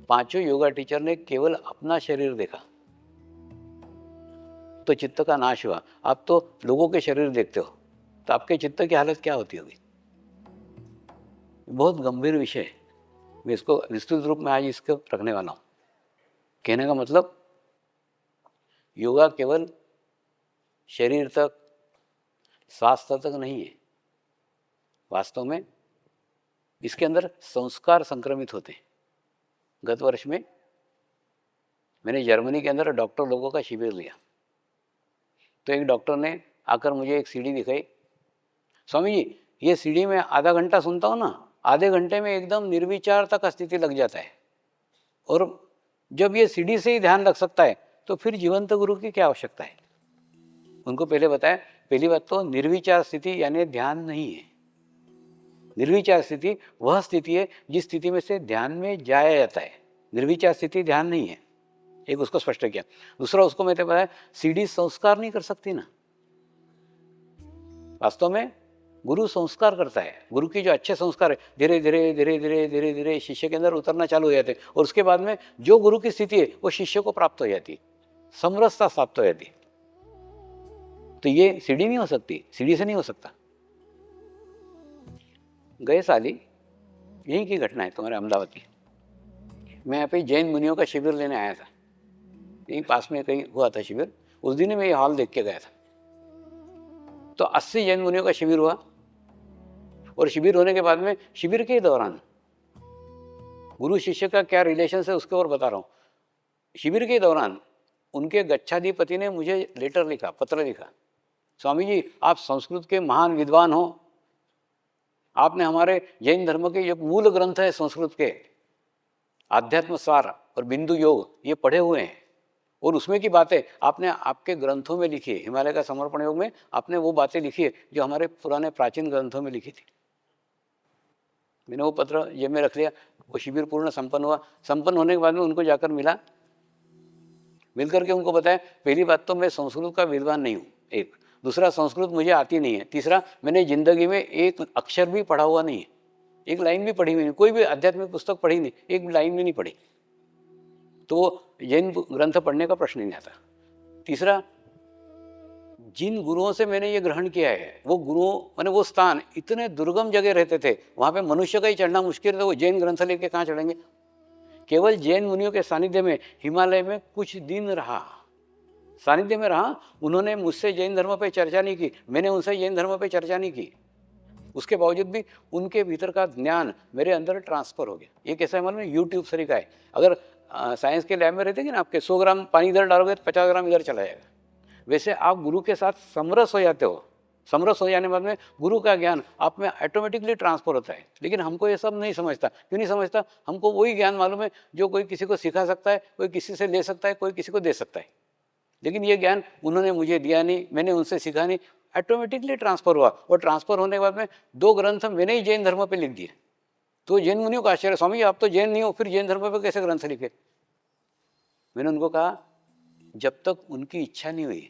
पांचों योगा टीचर ने केवल अपना शरीर देखा तो चित्त का नाश हुआ। आप तो लोगों के शरीर देखते हो तो आपके चित्त की हालत क्या होती होगी? बहुत गंभीर विषय है। मैं इसको विस्तृत रूप में आज इसको रखने वाला हूं। कहने का मतलब, योगा केवल शरीर तक, स्वास्थ्य तक नहीं है। वास्तव में इसके अंदर संस्कार संक्रमित होते हैं। गत वर्ष में मैंने जर्मनी के अंदर डॉक्टर लोगों का शिविर लिया, तो एक डॉक्टर ने आकर मुझे एक सीढ़ी दिखाई। स्वामी जी, ये सीढ़ी में आधा घंटा सुनता हूँ ना, आधे घंटे में एकदम निर्विचारता का स्थिति लग जाता है। और जब ये सीढ़ी से ही ध्यान लग सकता है तो फिर जीवंत गुरु की क्या आवश्यकता है? उनको पहले बताया, पहली बात तो निर्विचार स्थिति यानी ध्यान नहीं है। निर्विचार स्थिति वह स्थिति है जिस स्थिति में से ध्यान में जाया जाता है। निर्विचार स्थिति ध्यान नहीं है। एक उसको स्पष्ट किया। दूसरा उसको मैंने बताया, सीढ़ी संस्कार नहीं कर सकती ना। वास्तव में गुरु संस्कार करता है। गुरु की जो अच्छे संस्कार है धीरे धीरे धीरे धीरे धीरे धीरे शिष्य के अंदर उतरना चालू हो जाते हैं, और उसके बाद में जो गुरु की स्थिति है वो शिष्य को प्राप्त हो जाती है, समरसता प्राप्त हो जाती है। तो ये सीढ़ी नहीं हो सकती, सीढ़ी से नहीं हो सकता। गए साल ही यही की घटना है तुम्हारे अहमदाबाद की। मैं यहाँ पे जैन मुनियों का शिविर लेने आया था, यहीं पास में कहीं हुआ था शिविर। उस दिन मैं ये हॉल देख के गया था। तो 80 जैन मुनियों का शिविर हुआ, और शिविर होने के बाद में शिविर के दौरान गुरु शिष्य का क्या रिलेशन है उसके और बता रहा हूँ। शिविर के दौरान उनके गच्छाधिपति ने मुझे लेटर लिखा, पत्र लिखा, स्वामी जी आप संस्कृत के महान विद्वान हो, आपने हमारे जैन धर्म के जो मूल ग्रंथ है संस्कृत के, आध्यात्म सार और बिंदु योग, ये पढ़े हुए हैं, और उसमें की बातें आपने आपके ग्रंथों में लिखी है। हिमालय का समर्पण योग में आपने वो बातें लिखी है जो हमारे पुराने प्राचीन ग्रंथों में लिखी थी। मैंने वो पत्र जेब में रख लिया। वो शिविर पूर्ण संपन्न हुआ। संपन्न होने के बाद में उनको जाकर मिला, मिल करके उनको बताया, पहली बात तो मैं संस्कृत का विद्वान नहीं हूँ, एक। दूसरा, संस्कृत मुझे आती नहीं है। तीसरा, मैंने जिंदगी में एक अक्षर भी पढ़ा हुआ नहीं है, एक लाइन भी पढ़ी हुई नहीं, कोई भी आध्यात्मिक पुस्तक पढ़ी नहीं, एक लाइन भी नहीं पढ़ी। तो जैन ग्रंथ पढ़ने का प्रश्न नहीं आता। तीसरा, जिन गुरुओं से मैंने ये ग्रहण किया है वो गुरुओं माने वो स्थान इतने दुर्गम जगह रहते थे, वहाँ पे मनुष्य का ही चढ़ना मुश्किल था, वो जैन ग्रंथ लेके कहाँ चढ़ेंगे? केवल जैन मुनियों के सानिध्य में हिमालय में कुछ दिन रहा, सानिध्य में रहा, उन्होंने मुझसे जैन धर्म पे चर्चा नहीं की, मैंने उनसे जैन धर्म पे चर्चा नहीं की, उसके बावजूद भी उनके भीतर का ज्ञान मेरे अंदर ट्रांसफर हो गया। ये कैसा है मालूम है? यूट्यूब तरीका है। अगर साइंस के लैब में रहते कि ना, आपके 100 ग्राम पानी इधर डालोगे तो 50 ग्राम इधर चला जाएगा, वैसे आप गुरु के साथ समरस हो जाते हो। समरस हो जाने के बाद में गुरु का ज्ञान आप में ऑटोमेटिकली ट्रांसफर होता है। लेकिन हमको ये सब नहीं समझता। क्यों नहीं समझता? हमको वही ज्ञान मालूम है जो कोई किसी को सिखा सकता है, कोई किसी से ले सकता है, कोई किसी को दे सकता है। लेकिन ये ज्ञान उन्होंने मुझे दिया नहीं, मैंने उनसे सीखा नहीं, ऑटोमेटिकली ट्रांसफर हुआ। और ट्रांसफर होने के बाद में 2 ग्रंथ मैंने ही जैन धर्म पे लिख दिए। तो जैन मुनियों का आश्चर्य, स्वामी आप तो जैन नहीं हो, फिर जैन धर्म पे कैसे ग्रंथ लिखे? मैंने उनको कहा जब तक उनकी इच्छा नहीं हुई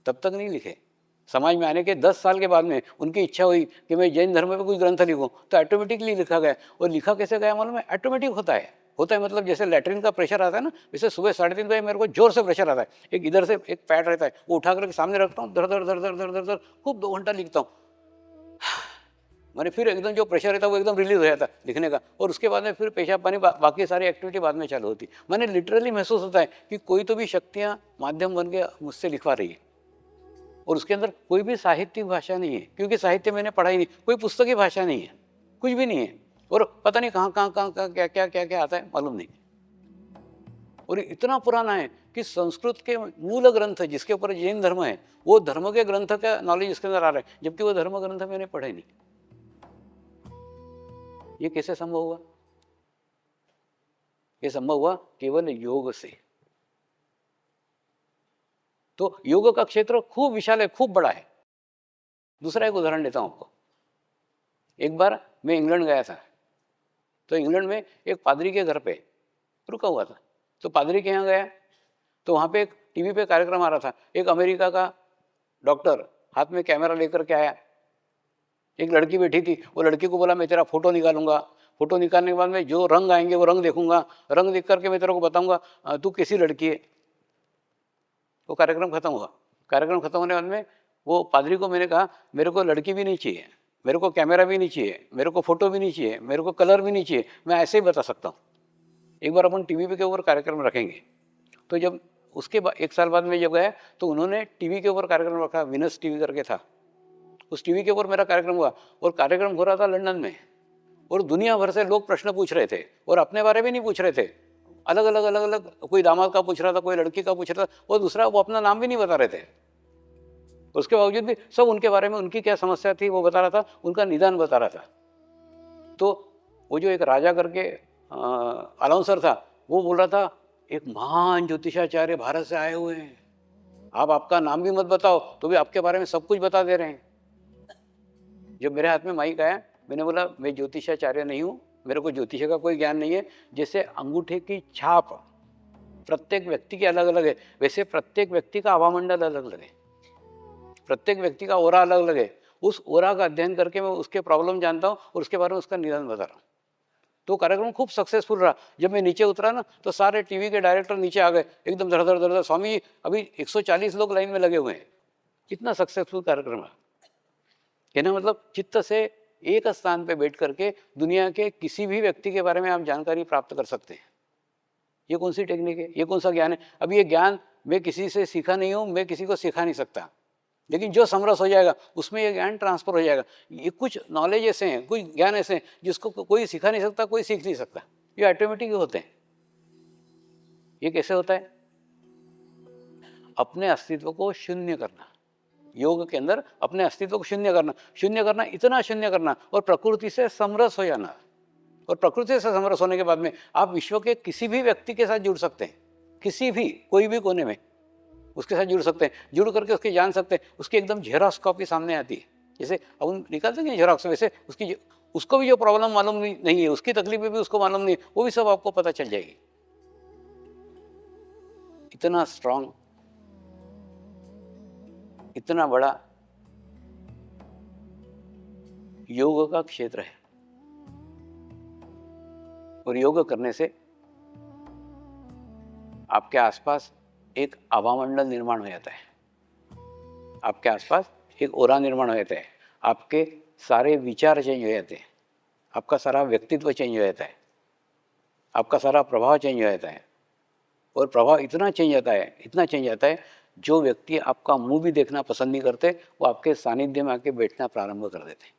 तब तक नहीं लिखे। समाज में आने के 10 साल के बाद में उनकी इच्छा हुई कि मैं जैन धर्म पे कोई ग्रंथ लिखूं, तो ऑटोमेटिकली लिखा गया। और लिखा कैसे गया मालूम है? ऑटोमेटिक होता है। मतलब जैसे लैट्रिन का प्रेशर आता है ना, वैसे सुबह 3:30 बजे मेरे को जोर से प्रेशर आता है। एक इधर से एक पैड रहता है, वो उठा करके सामने रखता हूँ, धर धर धर धर धर धर धर खूब 2 घंटा लिखता हूँ। मैंने फिर एकदम जो प्रेशर रहता है वो एकदम रिलीज हो जाता है लिखने का। और उसके बाद में फिर पेशाब पानी बाकी सारी एक्टिविटी बाद में चालू होती। मैंने लिटरली महसूस होता है कि कोई तो भी शक्तियाँ माध्यम बन के मुझसे लिखवा रही है। और उसके अंदर कोई भी साहित्यिक भाषा नहीं है, क्योंकि साहित्य मैंने पढ़ा ही नहीं, कोई पुस्तकी भाषा नहीं है, कुछ भी नहीं है। और पता नहीं कहाँ क्या आता है मालूम नहीं। और इतना पुराना है कि संस्कृत के मूल ग्रंथ जिसके ऊपर जैन धर्म है, वो धर्म के ग्रंथ का नॉलेज इसके अंदर आ रहा है, जबकि वो धर्म ग्रंथ मैंने पढ़े नहीं। ये कैसे संभव हुआ? ये संभव हुआ केवल योग से। तो योग का क्षेत्र खूब विशाल है, खूब बड़ा है। दूसरा एक उदाहरण देता हूं आपको। एक बार मैं इंग्लैंड गया था, तो इंग्लैंड में एक पादरी के घर पे रुका हुआ था। तो पादरी के यहाँ गया, तो वहाँ पे एक टीवी पे कार्यक्रम आ रहा था। एक अमेरिका का डॉक्टर हाथ में कैमरा लेकर के आया। एक लड़की बैठी थी, वो लड़की को बोला मैं तेरा फोटो निकालूंगा, फोटो निकालने के बाद में जो रंग आएंगे वो रंग देखूंगा, रंग देख करके मैं तेरे को बताऊंगा तू कैसी लड़की है। वो कार्यक्रम खत्म हुआ। कार्यक्रम खत्म होने के बाद में वो पादरी को मैंने कहा मेरे को लड़की भी नहीं चाहिए, मेरे को कैमरा भी नहीं चाहिए, मेरे को फोटो भी नहीं चाहिए, मेरे को कलर भी नहीं चाहिए, मैं ऐसे ही बता सकता हूँ। एक बार अपन टीवी पे के ऊपर कार्यक्रम रखेंगे। तो जब उसके बाद 1 साल बाद में जब गया, तो उन्होंने टीवी के ऊपर कार्यक्रम रखा, विनस टीवी करके था। उस टीवी के ऊपर मेरा कार्यक्रम हुआ, और कार्यक्रम हो रहा था लंदन में। और दुनिया भर से लोग प्रश्न पूछ रहे थे, और अपने बारे में नहीं पूछ रहे थे, अलग अलग कोई दामाद का पूछ रहा था, कोई लड़की का पूछ रहा था, और दूसरा वो अपना नाम भी नहीं बता रहे थे। उसके बावजूद भी सब उनके बारे में, उनकी क्या समस्या थी वो बता रहा था, उनका निदान बता रहा था। तो वो जो एक राजा करके अलाउंसर था, वो बोल रहा था एक महान ज्योतिषाचार्य भारत से आए हुए हैं, आप आपका नाम भी मत बताओ तो भी आपके बारे में सब कुछ बता दे रहे हैं। जब मेरे हाथ में माइक आया, मैंने बोला मैं ज्योतिषाचार्य नहीं हूँ, मेरे को ज्योतिष का कोई ज्ञान नहीं है। जैसे अंगूठे की छाप प्रत्येक व्यक्ति की अलग अलग है, वैसे प्रत्येक व्यक्ति का हवामंडल अलग अलग है, प्रत्येक व्यक्ति का ओरा अलग अलग है। उस ओरा का अध्ययन करके मैं उसके प्रॉब्लम जानता हूँ और उसके बारे में उसका निदान बता रहा हूँ। तो कार्यक्रम खूब सक्सेसफुल रहा। जब मैं नीचे उतरा ना, तो सारे टीवी के डायरेक्टर नीचे आ गए, एकदम धड़ धड़ धड़, स्वामी जी अभी 140 लोग लाइन में लगे हुए हैं। कितना सक्सेसफुल कार्यक्रम है। कहना मतलब चित्त से एक स्थान पे बैठ करके दुनिया के किसी भी व्यक्ति के बारे में आप जानकारी प्राप्त कर सकते हैं। ये कौन सी टेक्निक है, ये कौन सा ज्ञान है? अब ये ज्ञान मैं किसी से सीखा नहीं हूँ, मैं किसी को सिखा नहीं सकता, लेकिन जो समरस हो जाएगा उसमें ये ज्ञान ट्रांसफर हो जाएगा। ये कुछ नॉलेज ऐसे हैं, कुछ ज्ञान ऐसे हैं जिसको कोई सिखा नहीं सकता, कोई सीख नहीं सकता, ये ऑटोमेटिक होते हैं। ये कैसे होता है? अपने अस्तित्व को शून्य करना। योग के अंदर अपने अस्तित्व को शून्य करना, इतना शून्य करना, और प्रकृति से समरस हो जाना। और प्रकृति से समरस होने के बाद में आप विश्व के किसी भी व्यक्ति के साथ जुड़ सकते हैं, किसी भी कोई भी कोने में उसके साथ जुड़ सकते हैं, जुड़ करके उसके जान सकते हैं। उसकी एकदम जेरॉक्स कॉपी सामने आती है, जैसे अब निकालते हैं जेरॉक्स, वैसे उसकी उसको भी जो प्रॉब्लम मालूम नहीं है, उसकी तकलीफें भी उसको मालूम नहीं है, वो भी सब आपको पता चल जाएगी। इतना स्ट्रांग, इतना बड़ा योग का क्षेत्र है। और योग करने से आपके आसपास एक आभामंडल निर्माण हो जाता है, आपके आसपास एक ओरा निर्माण हो जाता है, आपके सारे विचार चेंज हो जाते हैं, आपका सारा व्यक्तित्व चेंज हो जाता है, आपका सारा प्रभाव चेंज हो जाता है। और प्रभाव इतना चेंज आता है, इतना चेंज आता है जो व्यक्ति आपका मुंह भी देखना पसंद नहीं करते वो आपके सानिध्य में आके बैठना प्रारंभ कर देते।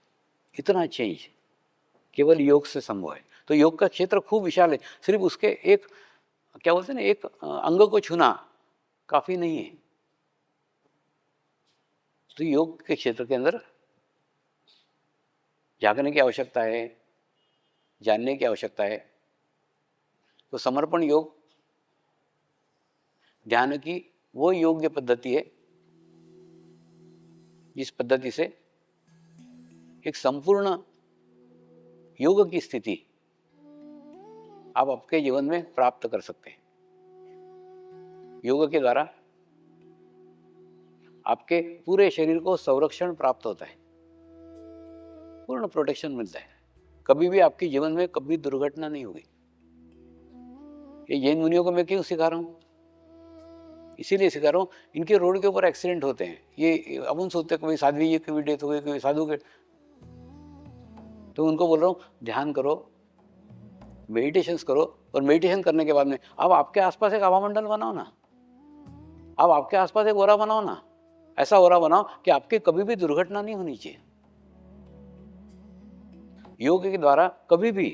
इतना चेंज केवल योग से संभव है। तो योग का क्षेत्र खूब विशाल है, सिर्फ उसके एक क्या बोलते हैं ना, एक अंग को छूना काफी नहीं है। तो योग के क्षेत्र के अंदर जागने की आवश्यकता है, जानने की आवश्यकता है। तो समर्पण योग ध्यान की वो योग्य पद्धति है जिस पद्धति से एक संपूर्ण योग की स्थिति आप आपके जीवन में प्राप्त कर सकते हैं। योग के द्वारा आपके पूरे शरीर को संरक्षण प्राप्त होता है, पूर्ण प्रोटेक्शन मिलता है। कभी भी आपके जीवन में कभी दुर्घटना नहीं होगी। ये जैन मुनियों को मैं क्यों सिखा रहा हूँ? इसीलिए सिखा रहा हूँ, इनके रोड के ऊपर एक्सीडेंट होते हैं। ये अपन सोचते कभी साध्वी जी की डेथ हो गई, कभी साधु के, तो उनको बोल रहा हूँ ध्यान करो, मेडिटेशंस करो, और मेडिटेशन करने के बाद में अब आपके आसपास एक हवामंडल बनाओ ना, अब आपके आसपास एक ओरा बनाओ ना, ऐसा ओरा बनाओ कि आपकी कभी भी दुर्घटना नहीं होनी चाहिए। योग के द्वारा कभी भी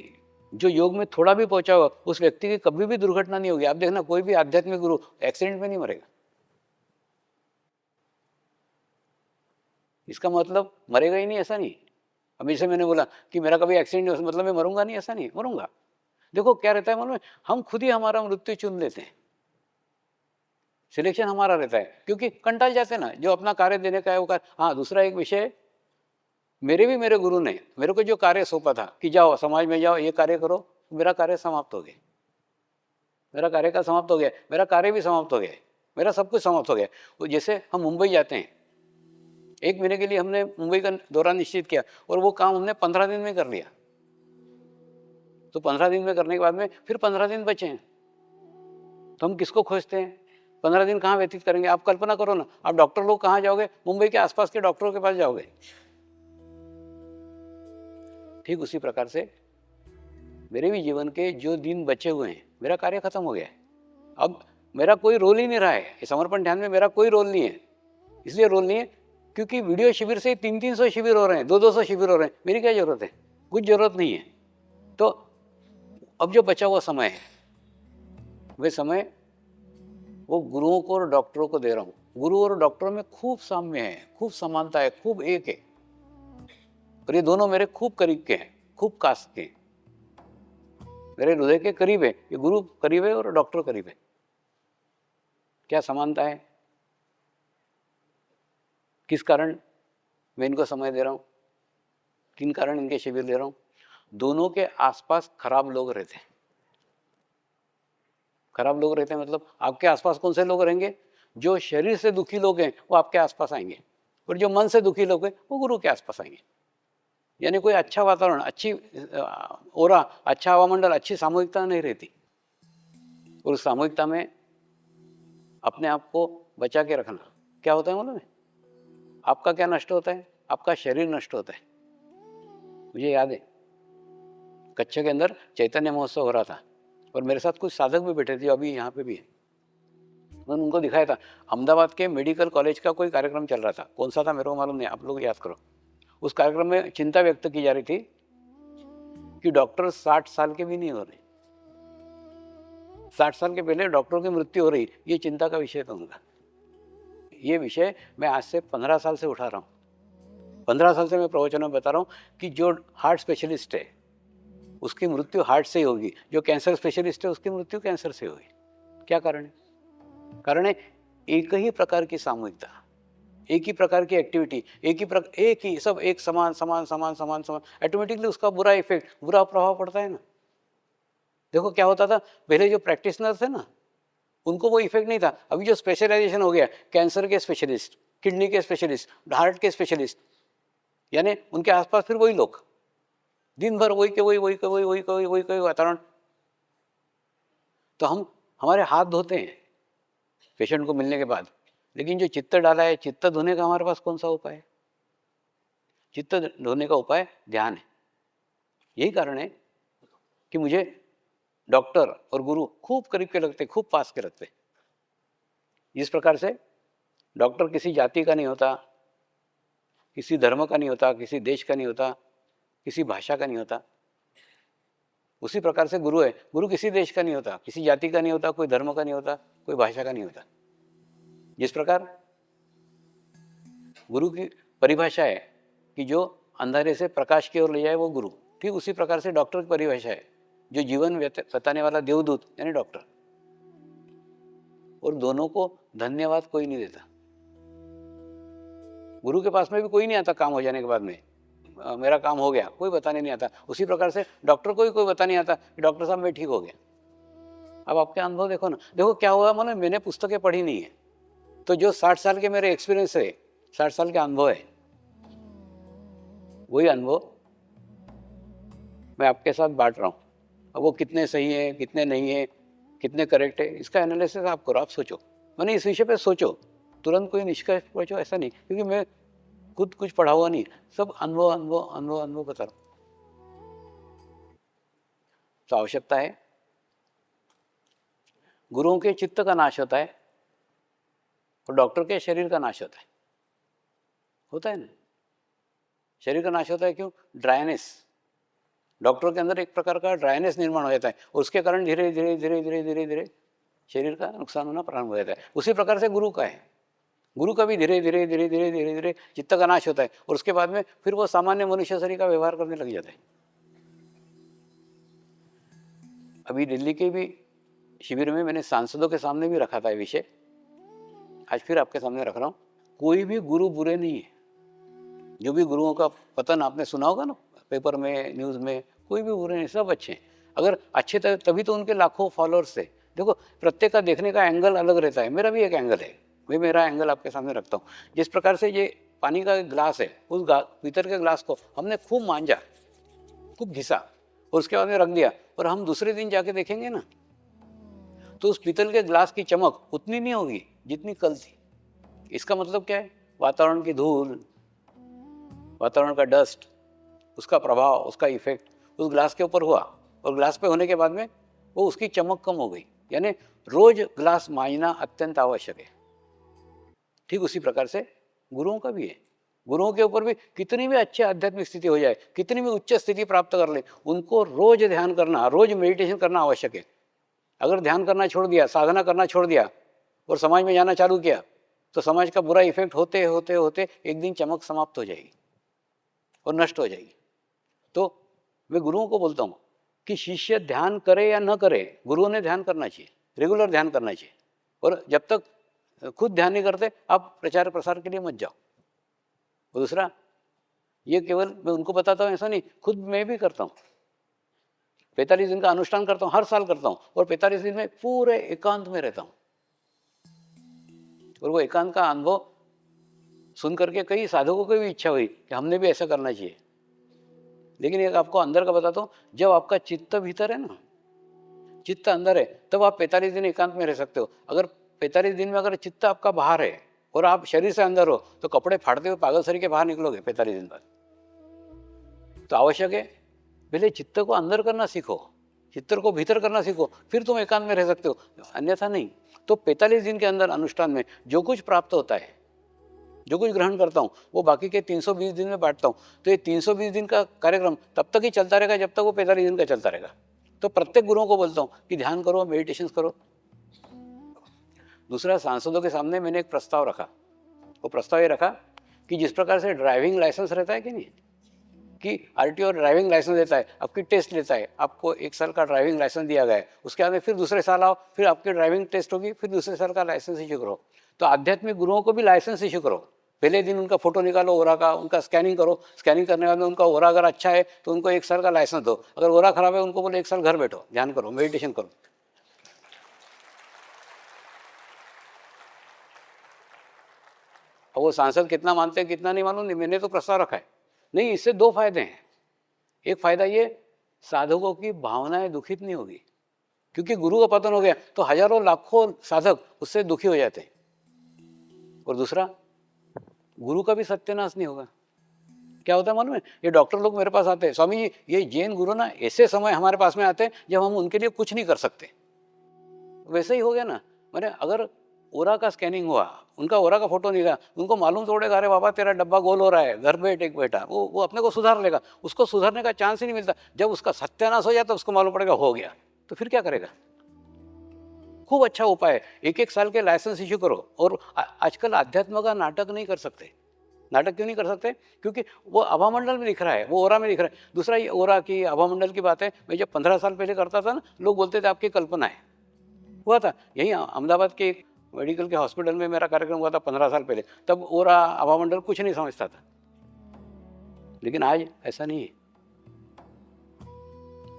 जो योग में थोड़ा भी पहुंचा होगा उस व्यक्ति की कभी भी दुर्घटना नहीं होगी। आप देखना कोई भी आध्यात्मिक गुरु एक्सीडेंट में नहीं मरेगा। इसका मतलब मरेगा ही नहीं ऐसा नहीं। अब जैसे मैंने बोला कि मेरा कभी एक्सीडेंट नहीं, मतलब मैं मरूंगा नहीं ऐसा नहीं, मरूंगा। देखो क्या रहता है मालूम है, हम खुद ही हमारा मृत्यु चुन लेते हैं। सिलेक्शन हमारा रहता है, क्योंकि कंटाल जाते हैं ना, जो अपना कार्य देने का है वो कार्य। हाँ, दूसरा एक विषय, मेरे गुरु ने मेरे को जो कार्य सौंपा था कि जाओ समाज में जाओ ये कार्य करो, मेरा कार्य समाप्त हो गया। मेरा कार्य का समाप्त हो गया, मेरा कार्य भी समाप्त हो गया, मेरा सब कुछ समाप्त हो गया। वो जैसे हम मुंबई जाते हैं, 1 महीने के लिए हमने मुंबई का दौरा निश्चित किया और वो काम हमने 15 दिन में कर लिया। तो 15 दिन में करने के बाद में फिर 15 दिन बचे हैं, तो हम किसको खोजते हैं? 15 दिन कहाँ व्यतीत करेंगे? आप कल्पना करो ना, आप डॉक्टर लोग कहाँ जाओगे? मुंबई के आसपास के डॉक्टरों के पास जाओगे। ठीक उसी प्रकार से मेरे भी जीवन के जो दिन बचे हुए हैं, मेरा कार्य खत्म हो गया है। अब मेरा कोई रोल ही नहीं रहा है समर्पण ध्यान में, मेरा कोई रोल नहीं है। इसलिए रोल नहीं है क्योंकि वीडियो शिविर से 300-300 शिविर हो रहे हैं, 200-200 शिविर हो रहे हैं। मेरी क्या जरूरत है? कुछ जरूरत नहीं है। तो अब जो बचा हुआ समय है, वे समय वो गुरुओं को और डॉक्टरों को दे रहा हूँ। गुरु और डॉक्टरों में खूब साम्य है, खूब समानता है, खूब एक है, और ये दोनों मेरे खूब करीब के हैं, खूब कास्ट के, मेरे हृदय के करीब है। ये गुरु करीब है और डॉक्टर करीब है। क्या समानता है? किस कारण मैं इनको समय दे रहा हूँ, किन कारण इनके शिविर ले रहा हूँ? दोनों के आसपास खराब लोग रहते हैं। खराब लोग रहते हैं मतलब आपके आसपास कौन से लोग रहेंगे? जो शरीर से दुखी लोग हैं वो आपके आसपास आएंगे, और जो मन से दुखी लोग हैं वो गुरु के आसपास आएंगे। यानी कोई अच्छा वातावरण, अच्छी ओरा, अच्छा हवामंडल, अच्छी सामूहिकता नहीं रहती। और उस सामूहिकता में अपने आप को बचा के रखना क्या होता है मालूम है? आपका क्या नष्ट होता है? आपका शरीर नष्ट होता है। मुझे याद है कच्छ के अंदर चैतन्य महोत्सव हो रहा था और मेरे साथ कुछ साधक भी बैठे थे जो अभी यहाँ पे भी है। मैंने उनको दिखाया था, अहमदाबाद के मेडिकल कॉलेज का कोई कार्यक्रम चल रहा था। कौन सा था मेरे को मालूम नहीं, आप लोग याद करो। उस कार्यक्रम में चिंता व्यक्त की जा रही थी कि डॉक्टर 60 साल के भी नहीं हो रहे। 60 साल के पहले डॉक्टरों की मृत्यु हो रही, ये चिंता का विषय था उनका। ये विषय मैं आज से 15 साल से उठा रहा हूँ। 15 साल से मैं प्रवचन में बता रहा हूँ कि जो हार्ट स्पेशलिस्ट है उसकी मृत्यु हार्ट से ही होगी, जो कैंसर स्पेशलिस्ट है उसकी मृत्यु कैंसर से होगी। क्या कारण है? कारण है एक ही प्रकार की सामूहिकता, एक ही प्रकार की एक्टिविटी, एक ही सब एक समान समान समान समान समान, ऑटोमेटिकली उसका बुरा इफेक्ट, बुरा प्रभाव पड़ता है ना। देखो क्या होता था पहले, जो प्रैक्टिशनर थे ना उनको वो इफेक्ट नहीं था। अभी जो स्पेशलाइजेशन हो गया, कैंसर के स्पेशलिस्ट, किडनी के स्पेशलिस्ट, हार्ट के स्पेशलिस्ट, यानी उनके आसपास फिर वही लोग, दिन भर वही के वही वातावरण। तो हम हमारे हाथ धोते हैं पेशेंट को मिलने के बाद, लेकिन जो चित्त डाला है, चित्त धोने का हमारे पास कौन सा उपाय है? चित्त धोने का उपाय ध्यान है। यही कारण है कि मुझे डॉक्टर और गुरु खूब करीब के लगते, खूब पास के लगते। इस प्रकार से डॉक्टर किसी जाति का नहीं होता, किसी धर्म का नहीं होता, किसी देश का नहीं होता, किसी भाषा का नहीं होता। उसी प्रकार से गुरु है, गुरु किसी देश का नहीं होता, किसी जाति का नहीं होता, कोई धर्म का नहीं होता, कोई भाषा का नहीं होता। जिस प्रकार गुरु की परिभाषा है कि जो अंधेरे से प्रकाश की ओर ले जाए वो गुरु, ठीक उसी प्रकार से डॉक्टर की परिभाषा है जो जीवन बताने वाला देवदूत यानी डॉक्टर। और दोनों को धन्यवाद कोई नहीं देता। गुरु के पास में भी कोई नहीं आता काम हो जाने के बाद में मेरा काम हो गया, कोई बताने नहीं आता। उसी प्रकार से डॉक्टर को भी कोई बताने नहीं आता कि डॉक्टर साहब मैं ठीक हो गया। अब आपके अनुभव देखो ना, देखो क्या हुआ, मतलब मैंने पुस्तकें पढ़ी नहीं है, तो जो 60 साल के मेरे एक्सपीरियंस है, 60 साल के अनुभव है, वही अनुभव मैं आपके साथ बांट रहा हूँ। अब वो कितने सही है, कितने नहीं है, कितने करेक्ट है, इसका एनालिसिस आप करो, आप सोचो, मैंने इस विषय पे सोचो, तुरंत कोई निष्कर्ष पहुंचो ऐसा नहीं, क्योंकि मैं खुद कुछ पढ़ा हुआ नहीं, सब अनुभव अनुभव अनुभव अनुभव बता रहा हूं। तो आवश्यकता है, गुरुओं के चित्त का नाश होता है और डॉक्टर के शरीर का नाश होता है ना। शरीर का नाश होता है क्यों? ड्राइनेस, डॉक्टर के अंदर एक प्रकार का ड्राइनेस निर्माण हो जाता है और उसके कारण धीरे धीरे धीरे धीरे धीरे धीरे शरीर का नुकसान होना प्रारंभ हो जाता है। उसी प्रकार से गुरु का है, गुरु का भी धीरे धीरे धीरे धीरे धीरे धीरे चित्त का नाश होता है और उसके बाद में फिर वो सामान्य मनुष्य शरीर का व्यवहार करने लग जाता है। अभी दिल्ली के भी शिविर में मैंने सांसदों के सामने भी रखा था ये विषय, आज फिर आपके सामने रख रहा हूँ। कोई भी गुरु बुरे नहीं है। जो भी गुरुओं का पतन आपने सुना होगा ना पेपर में, न्यूज़ में, कोई भी बुरे नहीं, सब अच्छे हैं। अगर अच्छे तभी तो उनके लाखों फॉलोअर्स थे। देखो प्रत्येक का देखने का एंगल अलग रहता है, मेरा भी एक एंगल है, मैं मेरा एंगल आपके सामने रखता हूँ। जिस प्रकार से ये पानी का ग्लास है, उस पीतल के ग्लास को हमने खूब मांझा, खूब घिसा और उसके बाद में रख दिया, और हम दूसरे दिन जाके देखेंगे ना तो उस पीतल के ग्लास की चमक उतनी नहीं होगी जितनी कल थी। इसका मतलब क्या है? वातावरण की धूल, वातावरण का डस्ट, उसका प्रभाव, उसका इफेक्ट उस ग्लास के ऊपर हुआ और ग्लास पे होने के बाद में वो उसकी चमक कम हो गई। यानी रोज ग्लास मांझना अत्यंत आवश्यक है। ठीक उसी प्रकार से गुरुओं का भी है। गुरुओं के ऊपर भी कितनी भी अच्छी आध्यात्मिक स्थिति हो जाए, कितनी भी उच्च स्थिति प्राप्त कर ले, उनको रोज ध्यान करना, रोज मेडिटेशन करना आवश्यक है। अगर ध्यान करना छोड़ दिया, साधना करना छोड़ दिया और समाज में जाना चालू किया तो समाज का बुरा इफेक्ट होते होते होते एक दिन चमक समाप्त हो जाएगी और नष्ट हो जाएगी। तो मैं गुरुओं को बोलता हूँ कि शिष्य ध्यान करे या न करे, गुरुओं ने ध्यान करना चाहिए, रेगुलर ध्यान करना चाहिए। और जब तक खुद ध्यान नहीं करते आप प्रचार प्रसार के लिए मत जाओ। और दूसरा, ये केवल मैं उनको बताता हूँ ऐसा नहीं, खुद मैं भी करता हूँ। 45 दिन का अनुष्ठान करता हूँ, हर साल करता हूँ, और 45 दिन में पूरे एकांत में रहता हूँ। और वो एकांत का अनुभव सुन करके कई साधकों को भी इच्छा हुई कि हमने भी ऐसा करना चाहिए। लेकिन एक आपको अंदर का बताता हूँ, जब आपका चित्त भीतर है ना, चित्त अंदर है, तब आप 45 दिन एकांत में रह सकते हो। अगर 45 दिन में अगर चित्त आपका बाहर है और आप शरीर से अंदर हो तो कपड़े फाड़ते हुए पागल शरीर के बाहर निकलोगे 45 दिन बाद। तो आवश्यक है पहले चित्त को अंदर करना सीखो, चित्त को भीतर करना सीखो, फिर तुम एकांत में रह सकते हो, अन्यथा नहीं। तो 45 दिन के अंदर अनुष्ठान में जो कुछ प्राप्त होता है, जो कुछ ग्रहण करता हूँ, वो बाकी के 320 दिन में बांटता हूँ। तो ये 320 दिन का कार्यक्रम तब तक ही चलता रहेगा जब तक वो 45 दिन का चलता रहेगा। तो प्रत्येक गुरुओं को बोलता हूँ कि ध्यान करो, मेडिटेशन करो। दूसरा, सांसदों के सामने मैंने एक प्रस्ताव रखा। वो प्रस्ताव ये रखा कि जिस प्रकार से ड्राइविंग लाइसेंस रहता है कि नहीं, कि आरटीओ ड्राइविंग लाइसेंस देता है, आपकी टेस्ट लेता है, आपको 1 साल का ड्राइविंग लाइसेंस दिया गया है, उसके बाद में फिर दूसरे साल आओ, फिर आपकी ड्राइविंग टेस्ट होगी, फिर दूसरे साल का लाइसेंस इश्यू करो। तो आध्यात्मिक गुरुओं को भी लाइसेंस इश्यू करो। पहले दिन उनका फोटो निकालो ओरा का, उनका स्कैनिंग करो, स्कैनिंग करने के बाद में उनका ओरा अगर अच्छा है तो उनको 1 साल का लाइसेंस दो, अगर ओरा खराब है उनको बोले 1 साल घर बैठो, ध्यान करो, मेडिटेशन करो। अब वो सांसद कितना मानते हैं कितना नहीं मालूम नहीं, मैंने तो प्रस्ताव रखा है। नहीं, इससे 2 फायदे हैं। एक फायदा ये, साधकों की भावनाएं दुखित नहीं होगी, क्योंकि गुरु का पतन हो गया तो हजारों लाखों साधक उससे दुखी हो जाते हैं। और दूसरा, गुरु का भी सत्यानाश नहीं होगा। क्या होता है मालूम है? ये डॉक्टर लोग मेरे पास आते हैं, स्वामी जी ये जैन गुरु ना ऐसे समय हमारे पास में आते हैं जब हम उनके लिए कुछ नहीं कर सकते। वैसे ही हो गया ना। मैंने अगर ओरा का स्कैनिंग हुआ, उनका ओरा का फोटो निकला, उनको मालूम तोड़ेगा, अरे बाबा तेरा डब्बा गोल हो रहा है, घर बैठ एक बेटा, वो अपने को सुधार लेगा। उसको सुधारने का चांस ही नहीं मिलता। जब उसका सत्यानाश हो जाता, उसको मालूम पड़ेगा हो गया, तो फिर क्या करेगा? खूब अच्छा उपाय है, 1-1 साल के लाइसेंस इश्यू करो। और आजकल अध्यात्म का नाटक नहीं कर सकते। नाटक क्यों नहीं कर सकते? क्योंकि वो आभामंडल में दिख रहा है, वो ओरा में दिख रहा है। दूसरा ये ओरा की आभामंडल की बात है, मैं जब 15 साल पहले करता था ना, लोग बोलते थे आपकी कल्पना है। हुआ था यहीं अहमदाबाद के एक मेडिकल के हॉस्पिटल में मेरा कार्यक्रम हुआ था 15 साल पहले। तब ओरा आभामंडल कुछ नहीं समझता था, लेकिन आज ऐसा नहीं है।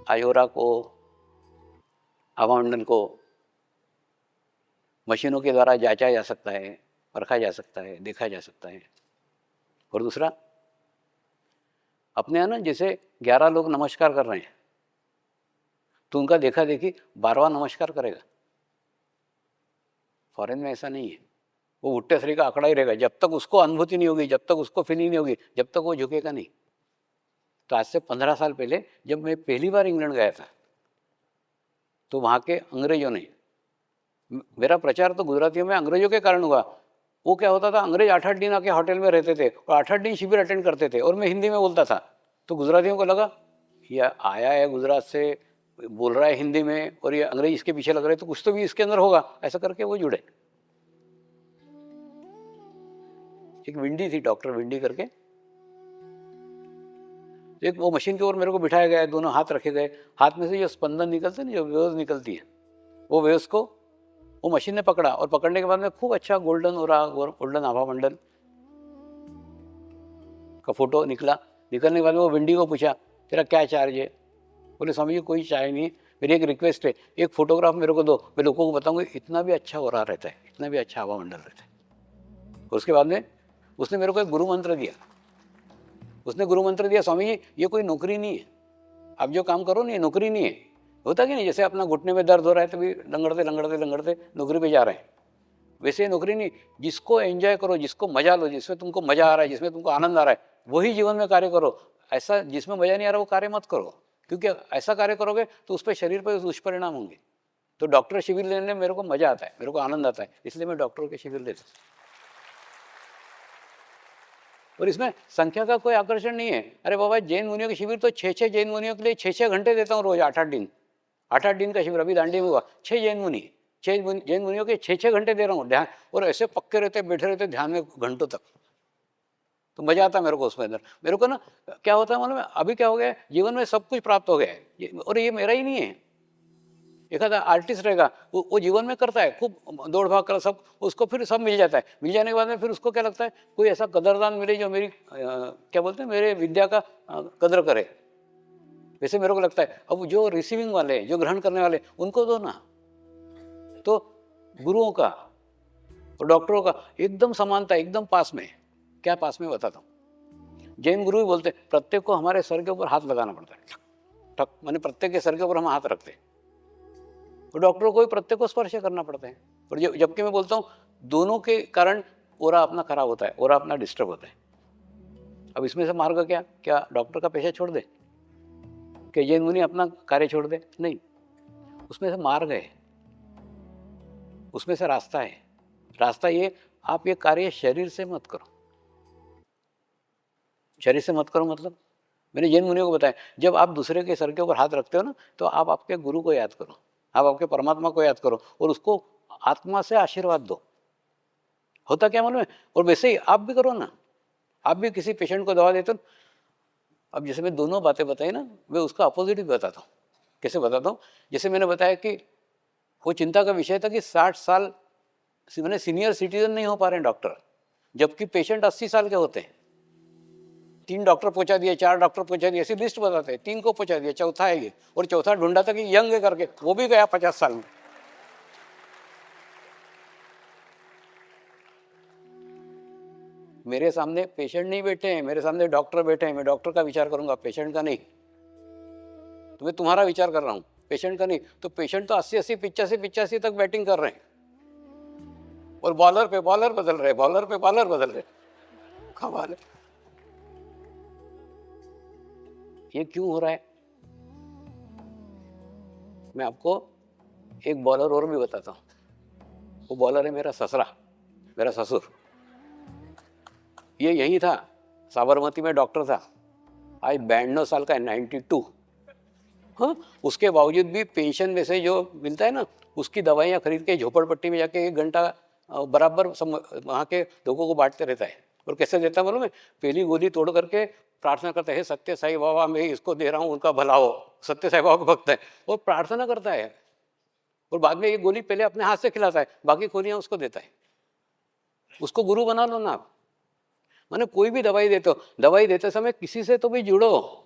आज ओरा को, आभामंडल को मशीनों के द्वारा जांचा जा सकता है, परखा जा सकता है, देखा जा सकता है। और दूसरा, अपने यहाँ ना जैसे 11 लोग नमस्कार कर रहे हैं, तो उनका देखा देखी 12वां नमस्कार करेगा। फॉरेन में ऐसा नहीं है, वो उठते शरीर का आंकड़ा ही रहेगा। जब तक उसको अनुभूति नहीं होगी, जब तक उसको फीलिंग नहीं होगी, जब तक वो झुकेगा नहीं। तो आज से 15 साल पहले जब मैं पहली बार इंग्लैंड गया था, तो वहाँ के अंग्रेजों ने, मेरा प्रचार तो गुजरातियों में अंग्रेजों के कारण हुआ। वो क्या होता था, अंग्रेज 8-8 दिन आके होटल में रहते थे और 8-8 दिन शिविर अटेंड करते थे, और मैं हिंदी में बोलता था। तो गुजरातियों को लगा ये आया है गुजरात से, बोल रहा है हिंदी में, और ये अंग्रेज इसके पीछे लग रहे, तो कुछ तो भी इसके अंदर होगा, ऐसा करके वो जुड़े। एक विंडी थी, डॉक्टर विंडी करके, एक वो मशीन की ओर मेरे को बिठाया गया, दोनों हाथ रखे गए, हाथ में से जो स्पंदन निकलते हैं, जो वेव्स निकलती है, वो वेव्स को वो मशीन ने पकड़ा, और पकड़ने के बाद में खूब अच्छा गोल्डन गोल्डन आभामंडल का फोटो निकला। निकलने के बाद में वो विंडी को पूछा तेरा क्या चार्ज है? बोले स्वामी जी कोई चार्ज नहीं, मेरी एक रिक्वेस्ट है, एक फोटोग्राफ मेरे को दो, मैं लोगों को बताऊंगा इतना भी अच्छा हो रहा रहता है, इतना भी अच्छा आभामंडल रहता है। उसके बाद में उसने मेरे को एक गुरु मंत्र दिया। उसने गुरु मंत्र दिया, स्वामी जी ये कोई नौकरी नहीं है, आप जो काम करो ना ये नौकरी नहीं है। होता कि नहीं, जैसे अपना घुटने में दर्द हो रहा है तभी लंगड़ते लंगड़ते लंगड़ते नौकरी पे जा रहे हैं, वैसे नौकरी नहीं। जिसको एंजॉय करो, जिसको मजा लो, जिसमें तुमको मजा आ रहा है, जिसमें तुमको आनंद आ रहा है, वही जीवन में कार्य करो। ऐसा जिसमें मजा नहीं आ रहा वो कार्य मत करो, क्योंकि ऐसा कार्य करोगे तो उस पर शरीर पर दुष्परिणाम होंगे। तो डॉक्टर शिविर लेने में मेरे को मजा आता है, मेरे को आनंद आता है, इसलिए मैं डॉक्टरों के शिविर लेता हूँ। और इसमें संख्या का कोई आकर्षण नहीं है। अरे बाबा जैन मुनियों के शिविर तो 6-6 जैन मुनियों के लिए 6-6 घंटे देता हूँ रोज, 8-8 दिन, 8-8 दिन का शिविर। अभी दांडी में हुआ 6 जैन मुनि, 6 जैन मुनियों के 6-6 घंटे दे रहा हूँ ध्यान, और ऐसे पक्के रहते, बैठे रहते ध्यान में घंटों तक। तो मजा आता है मेरे को उसमें अंदर। मेरे को ना क्या होता है मालूम है, अभी क्या हो गया, जीवन में सब कुछ प्राप्त हो गया है, और ये मेरा ही नहीं है। एक आधा आर्टिस्ट रहेगा, वो जीवन में करता है, खूब दौड़ भाग कर सब, उसको फिर सब मिल जाता है। मिल जाने के बाद में फिर उसको क्या लगता है, कोई ऐसा कदरदान मिले जो मेरी क्या बोलते हैं, मेरे विद्या का कदर करे। वैसे मेरे को लगता है अब जो रिसीविंग वाले, जो ग्रहण करने वाले, उनको दो ना। तो गुरुओं का और डॉक्टरों का एकदम समानता, एकदम पास में। क्या पास में बताता हूँ। जैन गुरु भी बोलते हैं प्रत्येक को हमारे सर के ऊपर हाथ लगाना पड़ता है, ठक ठक, माने प्रत्येक के सर के ऊपर हम हाथ रखते हैं। और डॉक्टरों को भी प्रत्येक को स्पर्श करना पड़ता है। और जबकि मैं बोलता हूँ दोनों के कारण ओरा अपना खराब होता है, ओरा अपना डिस्टर्ब होता है। अब इसमें से मार्ग क्या? क्या डॉक्टर का पेशा छोड़ दे, कि जैन मुनि अपना कार्य छोड़ दे? नहीं, उसमें से मार्ग है, उसमें से रास्ता है। रास्ता ये, आप ये कार्य शरीर से मत करो। शरीर से मत करो मतलब मैंने जैन मुनियों को बताया, जब आप दूसरे के सर के ऊपर हाथ रखते हो ना, तो आप आपके गुरु को याद करो, आप आपके परमात्मा को याद करो, और उसको आत्मा से आशीर्वाद दो। होता क्या मालूम है? और वैसे ही आप भी करो ना। आप भी किसी पेशेंट को दवा देते हो, अब जैसे मैं दोनों बातें बताई ना, मैं उसका अपोजिट भी बताता हूँ। कैसे बताता हूँ? जैसे मैंने बताया कि वो चिंता का विषय था कि 60 साल मैंने सीनियर सिटीजन नहीं हो पा रहे हैं डॉक्टर, जबकि पेशेंट 80 साल के होते हैं। 3 डॉक्टर पहुंचा दिए, 4 डॉक्टर पहुंचा दिए, ऐसी लिस्ट बताते हैं। 3 को पहुंचा दिया, चौथा है ये, और चौथा ढूंढा था कि यंग है करके, वो भी गया 50 साल में। मेरे सामने पेशेंट नहीं बैठे हैं, मेरे सामने डॉक्टर बैठे हैं। मैं डॉक्टर का विचार करूंगा, पेशेंट का नहीं। तो मैं तुम्हारा विचार कर रहा हूँ, पेशेंट का नहीं। तो पेशेंट तो 80-80, 85-85 तक बैटिंग कर रहे हैं, और बॉलर पे बॉलर बदल रहे, बॉलर पे बॉलर बदल रहे। कमाल है। ये क्यों हो रहा है? मैं आपको एक बॉलर और भी बताता हूँ। वो बॉलर है मेरा ससुरा, मेरा ससुर। ये यही था, साबरमती में डॉक्टर था, आज 92 साल का है, 92। हाँ, उसके बावजूद भी पेंशन में से जो मिलता है ना, उसकी दवाइयाँ खरीद के झोपड़पट्टी में जाके 1 घंटा बराबर वहाँ के लोगों को बांटते रहता है। और कैसे देता है मालूम है? पहली गोली तोड़ करके प्रार्थना करता है, सत्य साई बाबा मैं इसको दे रहा हूँ, उनका भला हो। सत्य साई बाबा का भक्त है और प्रार्थना करता है, और बाद में ये गोली पहले अपने हाथ से खिलाता है, बाकी गोलियाँ उसको देता है। उसको गुरु बना लो ना आप। माने कोई भी दवाई देते हो, दवाई देते समय किसी से तो भी जुड़ो।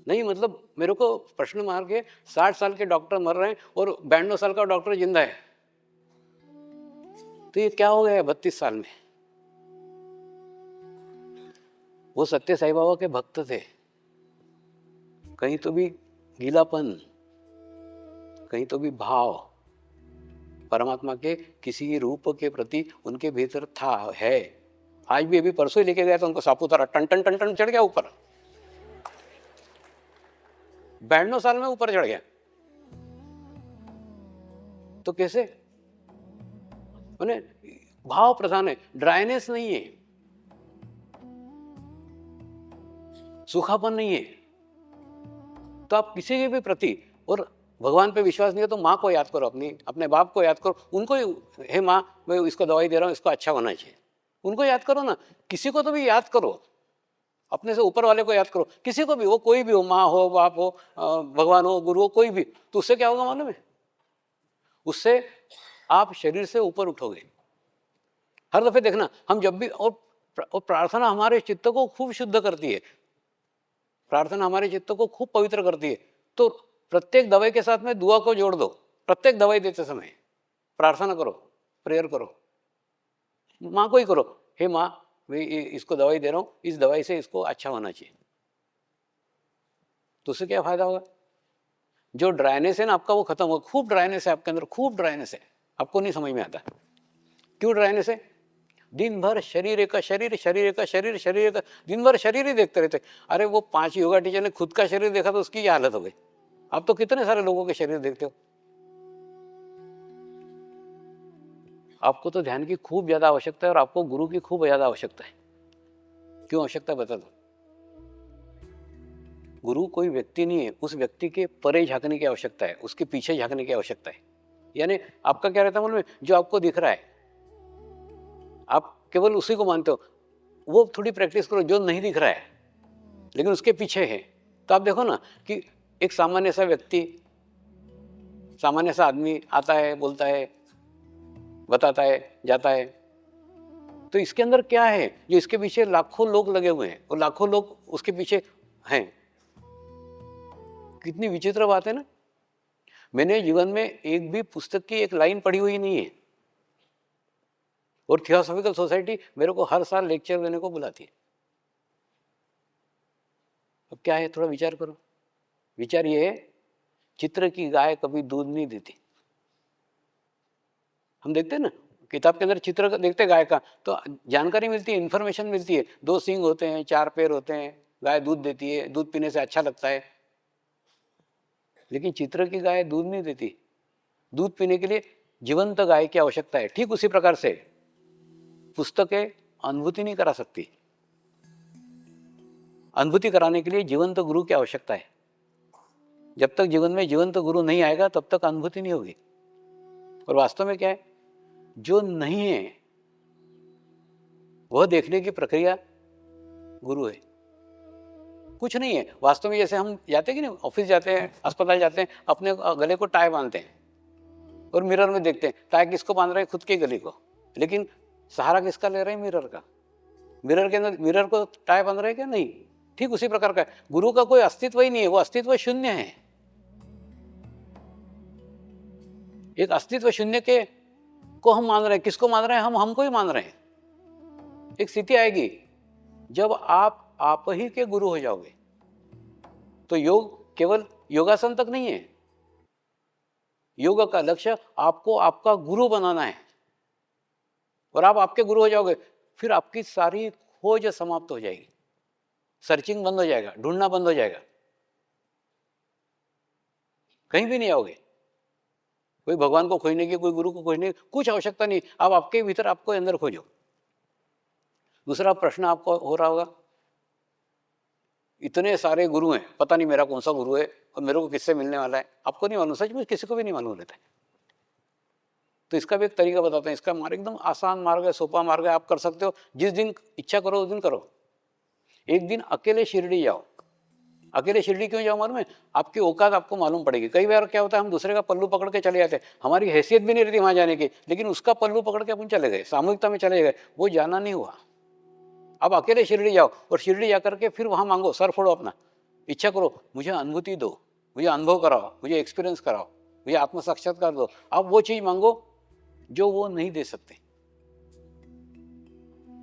नहीं मतलब मेरे को प्रश्न मार के 60 साल के डॉक्टर मर रहे हैं और 92 साल का डॉक्टर जिंदा है, तो ये क्या हो गया है 32 साल में? वो सत्य साई बाबा के भक्त थे। कहीं तो भी गीलापन, कहीं तो भी भाव परमात्मा के किसी रूप के प्रति उनके भीतर था, है। आज भी अभी परसों ही लेके गया तो उनको सापुतारा टन टन टन टन चढ़ गया ऊपर, 92 साल में ऊपर चढ़ गया। तो कैसे? मैंने भाव प्रधान है, ड्राइनेस नहीं है, सूखापन नहीं है। तो आप किसी के भी प्रति, और भगवान पे विश्वास नहीं है तो माँ को याद करो, अपने बाप को याद करो, उनको हे माँ मैं इसको दवाई दे रहा हूँ, इसको अच्छा होना चाहिए, उनको याद करो ना। किसी को तो भी याद करो, अपने से ऊपर वाले को याद करो, किसी को भी, वो कोई भी हो, माँ हो, बाप हो, भगवान हो, गुरु हो, कोई भी। तो उससे क्या होगा मालूम है? उससे आप शरीर से ऊपर उठोगे। हर दफे देखना, हम जब भी, और प्रार्थना हमारे चित्त को खूब शुद्ध करती है, प्रार्थना हमारे चित्त को खूब पवित्र करती है। तो प्रत्येक दवाई के साथ में दुआ को जोड़ दो। प्रत्येक दवाई देते समय प्रार्थना करो, प्रेयर करो, माँ को ही करो, हे माँ मैं इसको दवाई दे रहा हूँ, इस दवाई से इसको अच्छा होना चाहिए। तो उससे क्या फायदा होगा? जो ड्राइनेस है ना आपका वो खत्म होगा। खूब ड्राइनेस है आपके अंदर, खूब ड्राइनेस है, आपको नहीं समझ में आता क्यों ड्राइनेस है। दिन भर शरीर का शरीर, शरीर का शरीर, शरीर का, दिन भर शरीर ही देखते रहते। अरे वो 5 योगा टीचर ने खुद का शरीर देखा तो उसकी ये हालत हो गई। आप तो कितने सारे लोगों के शरीर देखते हो। आपको तो ध्यान की खूब ज्यादा आवश्यकता है और आपको गुरु की खूब ज्यादा आवश्यकता है। क्यों आवश्यकता है बता दो। गुरु कोई व्यक्ति नहीं है, उस व्यक्ति के परे झांकने की आवश्यकता है, उसके पीछे झांकने की आवश्यकता है। यानी आपका क्या रहता है मालूम है? जो आपको दिख रहा है आप केवल उसी को मानते हो, वो थोड़ी प्रैक्टिस करो जो नहीं दिख रहा है लेकिन उसके पीछे है। तो आप देखो ना कि एक सामान्य सा व्यक्ति, सामान्य सा आदमी आता है, बोलता है, बताता है, जाता है, तो इसके अंदर क्या है जो इसके पीछे लाखों लोग लगे हुए हैं और लाखों लोग उसके पीछे हैं। कितनी विचित्र बात है ना। मैंने जीवन में एक भी पुस्तक की एक लाइन पढ़ी हुई नहीं है, और थियोसॉफिकल सोसाइटी मेरे को हर साल लेक्चर देने को बुलाती है। अब क्या है, थोड़ा विचार करो। विचार ये है, चित्र की गाय कभी दूध नहीं देती। हम देखते हैं ना किताब के अंदर चित्र देखते गाय का, तो जानकारी मिलती है, इंफॉर्मेशन मिलती है। 2 सींग होते हैं, 4 पैर होते हैं, गाय दूध देती है, दूध पीने से अच्छा लगता है। लेकिन चित्र की गाय दूध नहीं देती। दूध पीने के लिए जीवंत गाय की आवश्यकता है। ठीक उसी प्रकार से पुस्तकें अनुभूति नहीं करा सकती। अनुभूति कराने के लिए जीवंत गुरु की आवश्यकता है। जब तक जीवन में जीवंत गुरु नहीं आएगा तब तक अनुभूति नहीं होगी। और वास्तव में क्या है, जो नहीं है वह देखने की प्रक्रिया गुरु है। कुछ नहीं है वास्तव में। जैसे हम जाते हैं कि नहीं, ऑफिस जाते हैं, अस्पताल जाते हैं, अपने गले को टाई बांधते हैं और मिरर में देखते हैं टाई किसको बांध रहे हैं, खुद के गले को, लेकिन सहारा किसका ले रहे हैं, मिरर का। मिरर के अंदर मिरर को टाई बांध रहे हैं क्या? नहीं। ठीक उसी प्रकार का गुरु का कोई अस्तित्व ही नहीं है, वो अस्तित्व शून्य है। एक अस्तित्व शून्य के को हम मान रहे हैं। किसको मान रहे हैं? हम हमको ही मान रहे हैं। एक स्थिति आएगी जब आप ही के गुरु हो जाओगे। तो योग केवल योगासन तक नहीं है। योग का लक्ष्य आपको आपका गुरु बनाना है, और आप आपके गुरु हो जाओगे, फिर आपकी सारी खोज समाप्त हो जाएगी, सर्चिंग बंद हो जाएगा, ढूंढना बंद हो जाएगा, कहीं भी नहीं आओगे। कोई भगवान को खोजने की, कोई गुरु को खोजने की कुछ आवश्यकता नहीं। आप आपके भीतर, आपको अंदर खोजो। दूसरा प्रश्न आपको हो रहा होगा, इतने सारे गुरु हैं, पता नहीं मेरा कौन सा गुरु है और मेरे को किससे मिलने वाला है। आपको नहीं मालूम, सच में किसी को भी नहीं मालूम रहता है। तो इसका भी एक तरीका बताते हैं। इसका मार्ग एकदम आसान मार्ग है, सोपा मार्ग है। आप कर सकते हो, जिस दिन इच्छा करो उस दिन करो। एक दिन अकेले शिरडी जाओ। अकेले शिरडी क्यों जाओ मालूम है? आपकी औकात आपको मालूम पड़ेगी। कई बार क्या होता है, हम दूसरे का पल्लू पकड़ के चले जाते हैं, हमारी हैसियत भी नहीं रहती वहां जाने की, लेकिन उसका पल्लू पकड़ के अपन चले गए, सामूहिकता में चले गए, वो जाना नहीं हुआ। अब अकेले शिरडी जाओ और शिरडी जाकर के फिर वहां मांगो, सर फोड़ो अपना, इच्छा करो, मुझे अनुभूति दो, मुझे अनुभव कराओ, मुझे एक्सपीरियंस कराओ, मुझे आत्म साक्षात्कार दो। आप वो चीज मांगो जो वो नहीं दे सकते।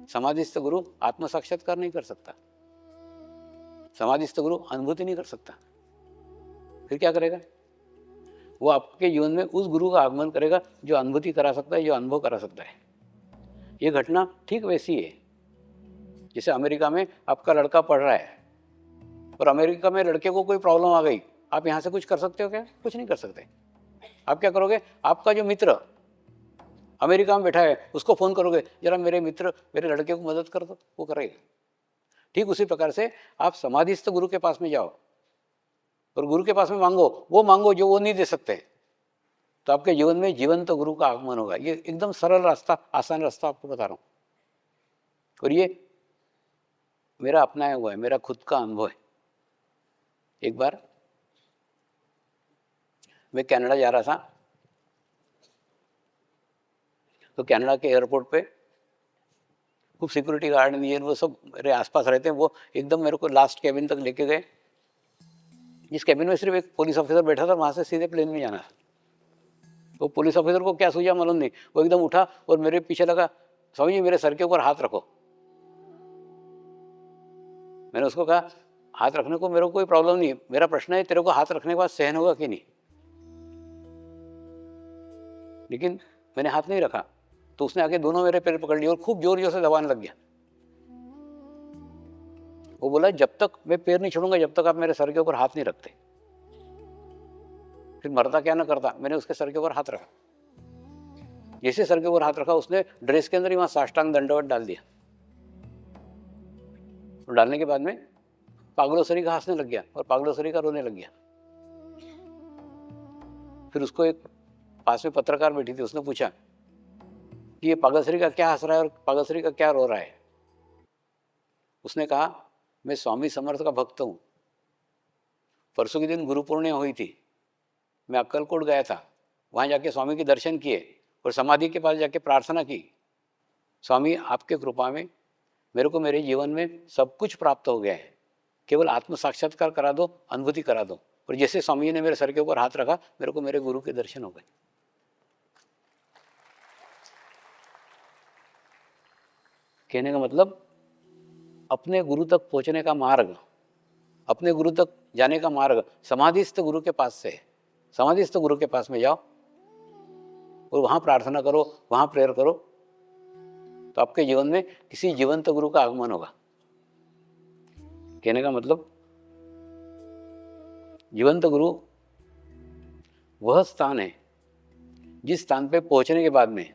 समाधिस्थ गुरु आत्म साक्षात्कार नहीं कर सकता, समाधिस्थ गुरु अनुभूति नहीं कर सकता। फिर क्या करेगा? वो आपके जीवन में उस गुरु का आगमन करेगा जो अनुभूति करा सकता है, जो अनुभव करा सकता है। ये घटना ठीक वैसी है जैसे अमेरिका में आपका लड़का पढ़ रहा है और अमेरिका में लड़के को कोई प्रॉब्लम आ गई, आप यहाँ से कुछ कर सकते हो क्या? कुछ नहीं कर सकते। आप क्या करोगे? आपका जो मित्र अमेरिका में बैठा है उसको फोन करोगे, जरा मेरे मित्र मेरे लड़के को मदद कर दो, वो करेगा। ठीक उसी प्रकार से आप समाधिस्थ गुरु के पास में जाओ और गुरु के पास में मांगो, वो मांगो जो वो नहीं दे सकते, तो आपके जीवन में जीवंत गुरु का आगमन होगा। ये एकदम सरल रास्ता, आसान रास्ता आपको बता रहा हूं, और ये मेरा अपनाया हुआ है, मेरा खुद का अनुभव है। एक बार मैं कनाडा जा रहा था, तो कनाडा के एयरपोर्ट पे खूब सिक्योरिटी गार्ड नहीं है, वो सब मेरे आसपास रहते हैं। वो एकदम मेरे को लास्ट कैबिन तक लेके गए, जिस कैबिन में सिर्फ एक पुलिस ऑफिसर बैठा था, वहां से सीधे प्लेन में जाना था। वो पुलिस ऑफिसर को क्या सूझा मालूम नहीं, वो एकदम उठा और मेरे पीछे लगा, स्वामी जी मेरे सर के ऊपर हाथ रखो। मैंने उसको कहा हाथ रखने को मेरे को कोई प्रॉब्लम नहीं, मेरा प्रश्न है तेरे को हाथ रखने के बाद सहन होगा कि नहीं। लेकिन मैंने हाथ नहीं रखा, तो उसने आके दोनों मेरे पैर पकड़ लिए और खूब जोर जोर से दबाने लग गया। वो बोला जब तक मैं पैर नहीं छोड़ूंगा, जब तक आप मेरे सर के ऊपर हाथ नहीं रखते। फिर मरता क्या ना करता, मैंने उसके सर के ऊपर हाथ रखा। जैसे सर के ऊपर हाथ रखा, उसने ड्रेस के अंदर ही वहां साष्टांग दंडवत डाल दिया। और डालने के बाद में पागलोसरी का हंसने लग गया और पागलोसरी का रोने लग गया। फिर उसको एक पास में पत्रकार बैठी थी, उसने पूछा कि ये पागलसरी का क्या हंस रहा है और पागलसरी का क्या रो रहा है। उसने कहा मैं स्वामी समर्थ का भक्त हूं, परसों के दिन गुरु पूर्णिमा हुई थी, मैं अक्कलकोट गया था, वहां जाके स्वामी के दर्शन किए और समाधि के पास जाके प्रार्थना की, स्वामी आपके कृपा में मेरे को मेरे जीवन में सब कुछ प्राप्त हो गया है, केवल आत्म साक्षात्कार करा दो, अनुभूति करा दो। और जैसे स्वामी जी ने मेरे सर के ऊपर हाथ रखा, मेरे को मेरे गुरु के दर्शन हो गए। कहने का मतलब अपने गुरु तक पहुंचने का मार्ग, अपने गुरु तक जाने का मार्ग समाधिस्थ गुरु के पास से। समाधिस्थ गुरु के पास में जाओ और वहां प्रार्थना करो, वहां प्रेयर करो, तो आपके जीवन में किसी जीवंत गुरु का आगमन होगा। कहने का मतलब जीवंत गुरु वह स्थान है जिस स्थान पे पहुंचने के बाद में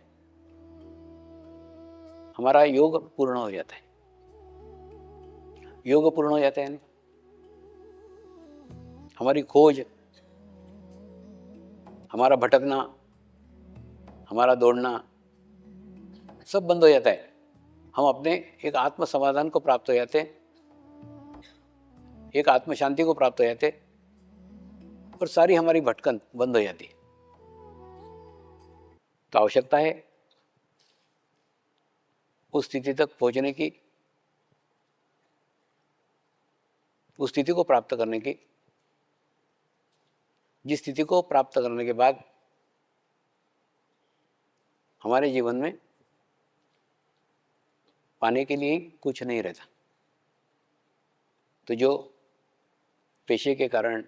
हमारा योग पूर्ण हो जाता है। योग पूर्ण हो जाता है, हमारी खोज, हमारा भटकना, हमारा दौड़ना सब बंद हो जाता है। हम अपने एक आत्म समाधान को प्राप्त हो जाते हैं, एक आत्म शांति को प्राप्त हो जाते हैं और सारी हमारी भटकन बंद हो जाती है। तो आवश्यकता है उस स्थिति तक पहुंचने की, उस स्थिति को प्राप्त करने की, जिस स्थिति को प्राप्त करने के बाद हमारे जीवन में पाने के लिए कुछ नहीं रहता। तो जो पेशे के कारण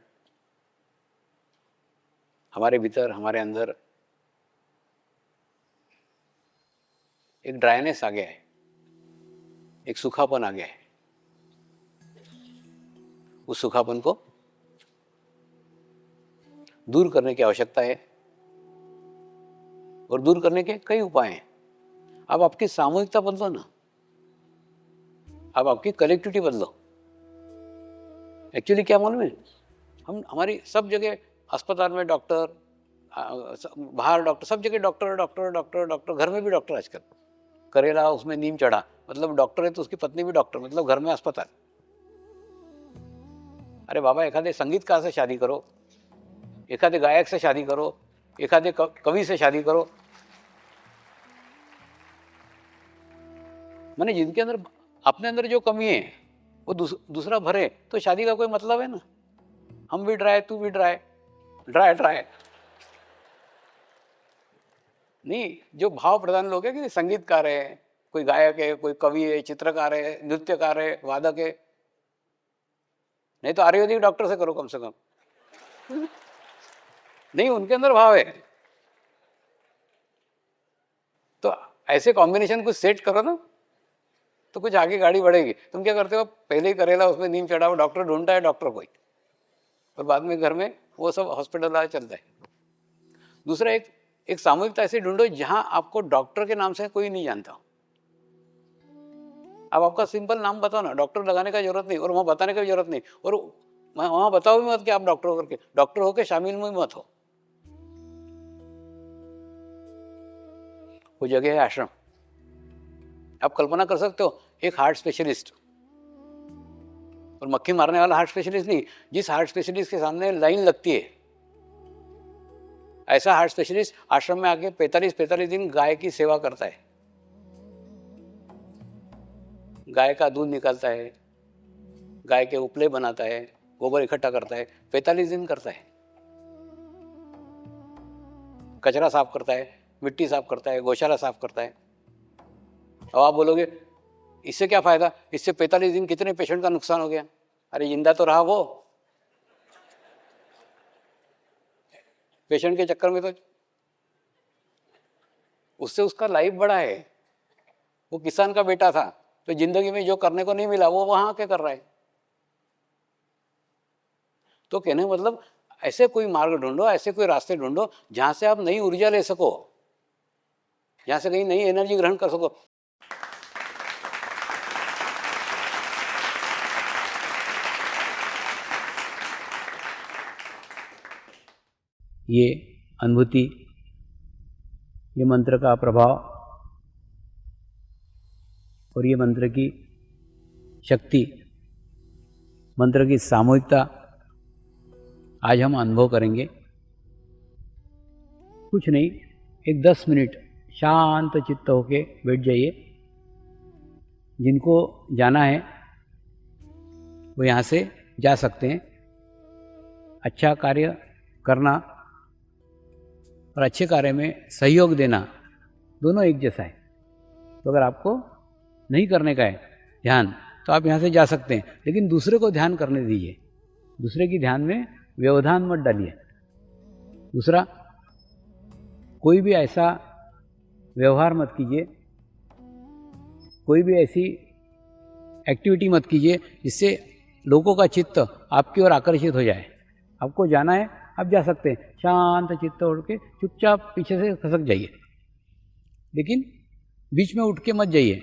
हमारे भीतर, हमारे अंदर एक ड्राइनेस आ गया है, एक सूखापन आ गया है, उस सूखापन को दूर करने की आवश्यकता है। और दूर करने के कई उपाय हैं। अब आपकी सामूहिकता बदलो ना, अब आपकी कलेक्टिविटी बदलो। एक्चुअली क्या मालूम है, हम हमारी सब जगह अस्पताल में डॉक्टर, बाहर डॉक्टर, सब जगह डॉक्टर डॉक्टर डॉक्टर डॉक्टर, घर में भी डॉक्टर आजकल। करेला उसमें नीम चढ़ा, मतलब डॉक्टर है तो उसकी पत्नी भी डॉक्टर, मतलब घर में अस्पताल। अरे बाबा, एखादे संगीतकार से शादी करो, एखादे गायक से शादी करो, एखादे कवि से शादी करो। माने जिनके अंदर, अपने अंदर जो कमी है वो दूसरा भरे, तो शादी का कोई मतलब है ना। हम भी ड्राई, तू भी ड्राई, ड्राई ड्राई नहीं। जो भाव प्रधान लोग हैं कि संगीतकार है, कोई गायक है, कोई कवि है, चित्रकार है, नृत्यकार है, वादक है, नहीं तो आयुर्वेदिक डॉक्टर से करो कम से कम। नहीं, उनके अंदर भाव है। तो ऐसे कॉम्बिनेशन कुछ सेट करो ना, तो कुछ आगे गाड़ी बढ़ेगी। तुम क्या करते हो, पहले ही करेला उसमें नीम चढ़ाओ, डॉक्टर ढूंढता है डॉक्टर कोई, और बाद में घर में वो सब हॉस्पिटल वाला चलता है। दूसरा, एक सामूहिकता ऐसे ढूंढो जहां आपको डॉक्टर के नाम से कोई नहीं जानता। अब आपका सिंपल नाम बताओ ना, डॉक्टर लगाने का जरूरत नहीं और वहां बताने का जरूरत नहीं, और वहां बताओ भी मत कि आप डॉक्टर होकर के, डॉक्टर होकर शामिल में मत हो। वो जगह है आश्रम। आप कल्पना कर सकते हो, एक हार्ट स्पेशलिस्ट, और मक्खी मारने वाला हार्ट स्पेशलिस्ट नहीं, जिस हार्ट स्पेशलिस्ट के सामने लाइन लगती है, ऐसा हार्ट स्पेशलिस्ट आश्रम में आके 45 दिन गाय की सेवा करता है। गाय का दूध निकालता है, गाय के उपले बनाता है, गोबर इकट्ठा करता है, 45 दिन करता है। कचरा साफ करता है, मिट्टी साफ करता है, गौशाला साफ करता है। अब आप बोलोगे इससे क्या फायदा, इससे 45 दिन कितने पेशेंट का नुकसान हो गया। अरे जिंदा तो रहा वो, पेशेंट के चक्कर में तो उससे उसका लाइफ बड़ा है। वो किसान का बेटा था, तो जिंदगी में जो करने को नहीं मिला वो वहां क्या कर रहा है। तो कहने का मतलब, ऐसे कोई मार्ग ढूंढो, ऐसे कोई रास्ते ढूंढो जहां से आप नई ऊर्जा ले सको, जहां से कहीं नई एनर्जी ग्रहण कर सको। ये अनुभूति, ये मंत्र का प्रभाव और ये मंत्र की शक्ति, मंत्र की सामूहिकता आज हम अनुभव करेंगे। कुछ नहीं, एक 10 मिनट शांत चित्त होके बैठ जाइए। जिनको जाना है वो यहाँ से जा सकते हैं। अच्छा कार्य करना और अच्छे कार्य में सहयोग देना दोनों एक जैसा है। तो अगर आपको नहीं करने का है ध्यान, तो आप यहाँ से जा सकते हैं, लेकिन दूसरे को ध्यान करने दीजिए। दूसरे की ध्यान में व्यवधान मत डालिए। दूसरा, कोई भी ऐसा व्यवहार मत कीजिए, कोई भी ऐसी एक्टिविटी मत कीजिए जिससे लोगों का चित्त आपकी ओर आकर्षित हो जाए। आपको जाना है, आप जा सकते हैं, शांत चित्त उठ के चुपचाप पीछे से खसक जाइए, लेकिन बीच में उठ के मत जाइए।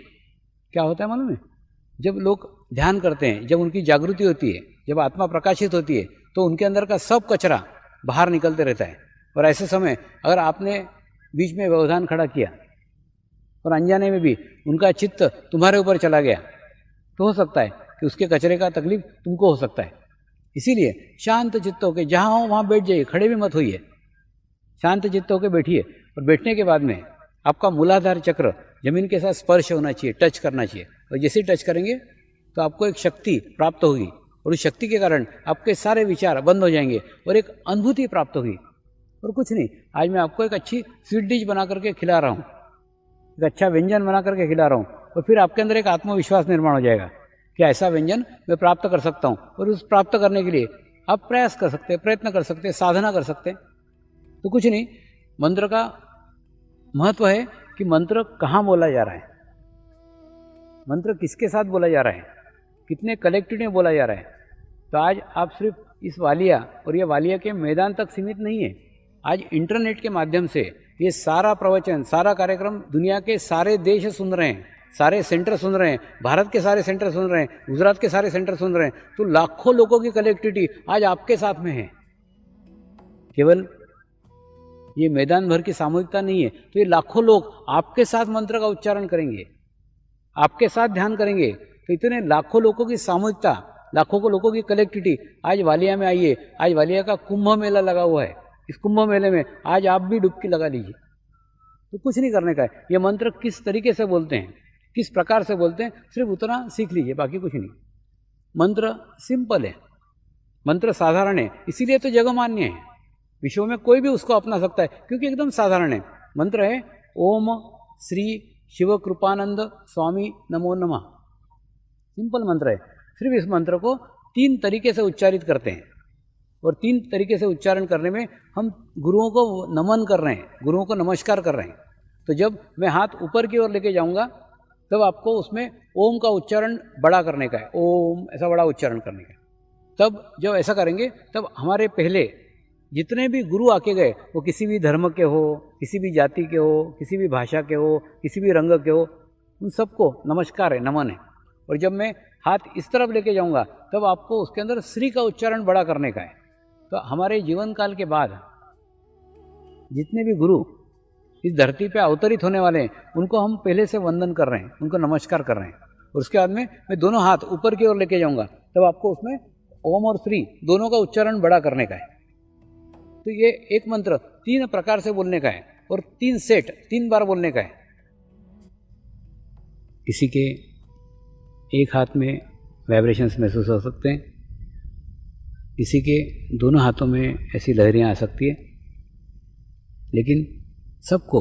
क्या होता है मालूम है, जब लोग ध्यान करते हैं, जब उनकी जागृति होती है, जब आत्मा प्रकाशित होती है, तो उनके अंदर का सब कचरा बाहर निकलते रहता है। और ऐसे समय अगर आपने बीच में व्यवधान खड़ा किया और अनजाने में भी उनका चित्त तुम्हारे ऊपर चला गया, तो हो सकता है कि उसके कचरे का तकलीफ तुमको हो सकता है। इसीलिए शांत चित्त होकर जहाँ हो वहाँ बैठ जाइए, खड़े भी मत होइए, शांत चित्त होकर बैठिए। और बैठने के बाद में आपका मूलाधार चक्र जमीन के साथ स्पर्श होना चाहिए, टच करना चाहिए। और जैसे ही टच करेंगे तो आपको एक शक्ति प्राप्त होगी, और उस शक्ति के कारण आपके सारे विचार बंद हो जाएंगे और एक अनुभूति प्राप्त होगी। और कुछ नहीं, आज मैं आपको एक अच्छी स्वीट डिश बना करके खिला रहा हूँ, एक अच्छा व्यंजन बना करके खिला रहा हूँ, और फिर आपके अंदर एक आत्मविश्वास निर्माण हो जाएगा कि ऐसा व्यंजन मैं प्राप्त कर सकता हूँ। और उस प्राप्त करने के लिए आप प्रयास कर सकते हैं, प्रयत्न कर सकते हैं, साधना कर सकते हैं। तो कुछ नहीं, मंत्र का महत्व है कि मंत्र कहाँ बोला जा रहा है, मंत्र किसके साथ बोला जा रहा है, कितने कलेक्टिव में बोला जा रहा है। तो आज आप सिर्फ इस वालिया और ये वालिया के मैदान तक सीमित नहीं है। आज इंटरनेट के माध्यम से ये सारा प्रवचन, सारा कार्यक्रम दुनिया के सारे देश सुन रहे हैं, सारे सेंटर सुन रहे हैं, भारत के सारे सेंटर सुन रहे हैं, गुजरात के सारे सेंटर सुन रहे हैं। तो लाखों लोगों की कलेक्टिविटी आज आपके साथ में है। केवल ये मैदान भर की सामूहिकता नहीं है, तो ये लाखों लोग आपके साथ मंत्र का उच्चारण करेंगे, आपके साथ ध्यान करेंगे। तो इतने लाखों लोगों की सामूहिकता, लाखों को लोगों की कलेक्टिविटी। आज वालिया में आइए, आज वालिया का कुंभ मेला लगा हुआ है। इस कुंभ मेले में आज आप भी डुबकी लगा लीजिए। तो कुछ नहीं करने का है। ये मंत्र किस तरीके से बोलते हैं, किस प्रकार से बोलते हैं, सिर्फ उतना सीख लीजिए, बाकी कुछ नहीं। मंत्र सिंपल है, मंत्र साधारण है, इसीलिए तो जगमान्य है। विश्व में कोई भी उसको अपना सकता है, क्योंकि एकदम साधारण है। मंत्र है ओम श्री शिव कृपानंद स्वामी नमो नमः। सिंपल मंत्र है। सिर्फ इस मंत्र को 3 तरीके से उच्चारित करते हैं, और 3 तरीके से उच्चारण करने में हम गुरुओं को नमन कर रहे हैं, गुरुओं को नमस्कार कर रहे हैं। तो जब मैं हाथ ऊपर की ओर लेके जाऊंगा, तब आपको उसमें ओम का उच्चारण बड़ा करने का है, ओम ऐसा बड़ा उच्चारण करने का है। तब जब ऐसा करेंगे, तब हमारे पहले जितने भी गुरु आके गए, वो किसी भी धर्म के हो, किसी भी जाति के हो, किसी भी भाषा के हो, किसी भी रंग के हो, उन सबको नमस्कार है, नमन है। और जब मैं हाथ इस तरफ लेके जाऊंगा, तब आपको उसके अंदर श्री का उच्चारण बड़ा करने का है। तो हमारे जीवन काल के बाद जितने भी गुरु इस धरती पे अवतरित होने वाले हैं, उनको हम पहले से वंदन कर रहे हैं, उनको नमस्कार कर रहे हैं। और उसके बाद में मैं दोनों हाथ ऊपर की ओर लेके जाऊंगा, तब आपको उसमें ओम और श्री दोनों का उच्चारण बड़ा करने का है। तो ये एक मंत्र 3 प्रकार से बोलने का है, और 3 सेट 3 बार बोलने का है। किसी के एक हाथ में वाइब्रेशंस महसूस हो सकते हैं, किसी के दोनों हाथों में ऐसी लहरियाँ आ सकती है, लेकिन सबको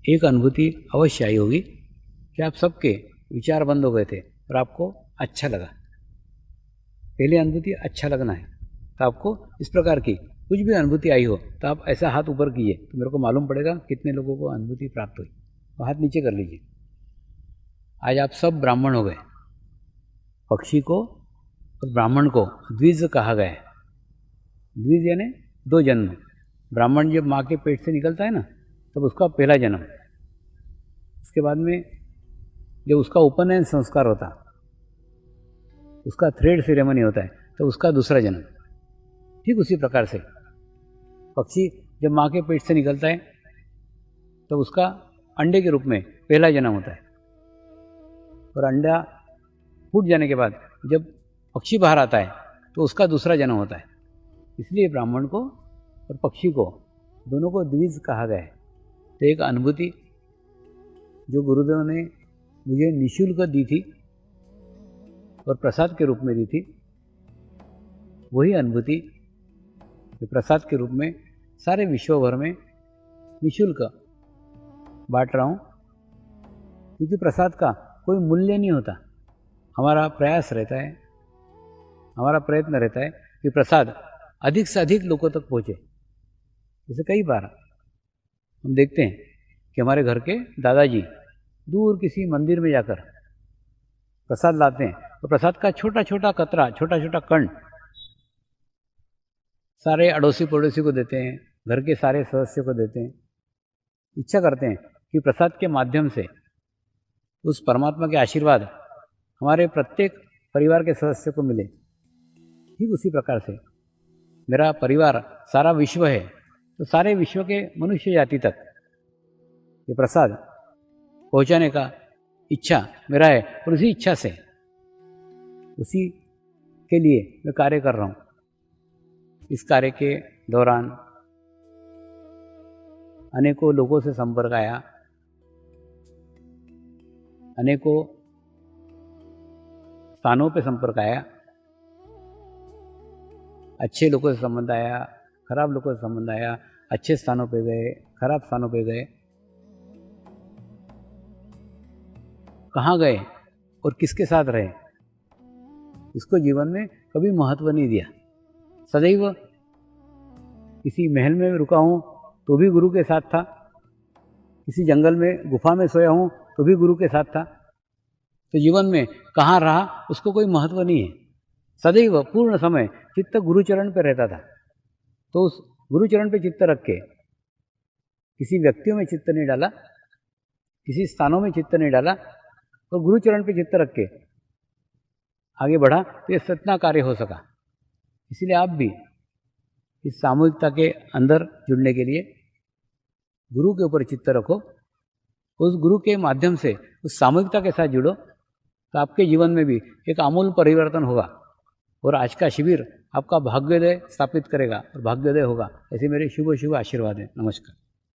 एक अनुभूति अवश्य आई होगी कि आप सबके विचार बंद हो गए थे और आपको अच्छा लगा। पहले अनुभूति अच्छा लगना है। तो आपको इस प्रकार की कुछ भी अनुभूति आई हो, तो आप ऐसा हाथ ऊपर कीजिए, तो मेरे को मालूम पड़ेगा कितने लोगों को अनुभूति प्राप्त हुई। तो हाथ नीचे कर लीजिए। आज आप सब ब्राह्मण हो गए। पक्षी को और ब्राह्मण को द्विज कहा गया है। द्विज यानी 2 जन्म। ब्राह्मण जब माँ के पेट से निकलता है ना, तब उसका पहला जन्म। उसके बाद में जब उसका उपनयन संस्कार होता, उसका थ्रेड सेरेमनी होता है, तो उसका दूसरा जन्म। ठीक उसी प्रकार से पक्षी जब माँ के पेट से निकलता है, तो उसका अंडे के रूप में पहला जन्म होता है, और अंडा फूट जाने के बाद जब पक्षी बाहर आता है, तो उसका दूसरा जन्म होता है। इसलिए ब्राह्मण को और पक्षी को दोनों को द्विज कहा गया है। तो एक अनुभूति जो गुरुदेव ने मुझे निःशुल्क दी थी और प्रसाद के रूप में दी थी, वही अनुभूति प्रसाद के रूप में सारे विश्व भर में निःशुल्क बांट रहा हूँ। क्योंकि प्रसाद का कोई मूल्य नहीं होता। हमारा प्रयास रहता है, हमारा प्रयत्न रहता है कि प्रसाद अधिक से अधिक लोगों तक पहुँचे। जैसे कई बार हम देखते हैं कि हमारे घर के दादाजी दूर किसी मंदिर में जाकर प्रसाद लाते हैं, तो प्रसाद का छोटा छोटा कतरा, छोटा छोटा कण सारे अड़ोसी पड़ोसी को देते हैं, घर के सारे सदस्य को देते हैं। इच्छा करते हैं कि प्रसाद के माध्यम से उस परमात्मा के आशीर्वाद हमारे प्रत्येक परिवार के सदस्य को मिले। ठीक उसी प्रकार से मेरा परिवार सारा विश्व है, तो सारे विश्व के मनुष्य जाति तक ये प्रसाद पहुंचाने का इच्छा मेरा है, और उसी इच्छा से उसी के लिए मैं कार्य कर रहा हूँ। इस कार्य के दौरान अनेकों लोगों से संपर्क आया, अनेकों स्थानों पे संपर्क आया। अच्छे लोगों से संबंध आया, खराब लोगों से संबंध आया। अच्छे स्थानों पे गए, खराब स्थानों पे गए। कहाँ गए और किसके साथ रहे, इसको जीवन में कभी महत्व नहीं दिया। सदैव किसी महल में रुका हूँ तो भी गुरु के साथ था, किसी जंगल में गुफा में सोया हूँ तो भी गुरु के साथ था। तो जीवन में कहाँ रहा उसको कोई महत्व नहीं है। सदैव पूर्ण समय चित्त गुरुचरण पे रहता था। तो उस गुरुचरण पे चित्त रख के किसी व्यक्तियों में चित्त नहीं डाला, किसी स्थानों में चित्त नहीं डाला और गुरु चरण पे चित्त रख के आगे बढ़ा तो ये सतना कार्य हो सका। इसीलिए आप भी इस सामूहिकता के अंदर जुड़ने के लिए गुरु के ऊपर चित्त रखो, उस गुरु के माध्यम से उस सामूहिकता के साथ जुड़ो, तो आपके जीवन में भी एक आमूल परिवर्तन होगा और आज का शिविर आपका भाग्योदय स्थापित करेगा और भाग्योदय होगा। ऐसे मेरे शुभ शुभ आशीर्वाद हैं। नमस्कार।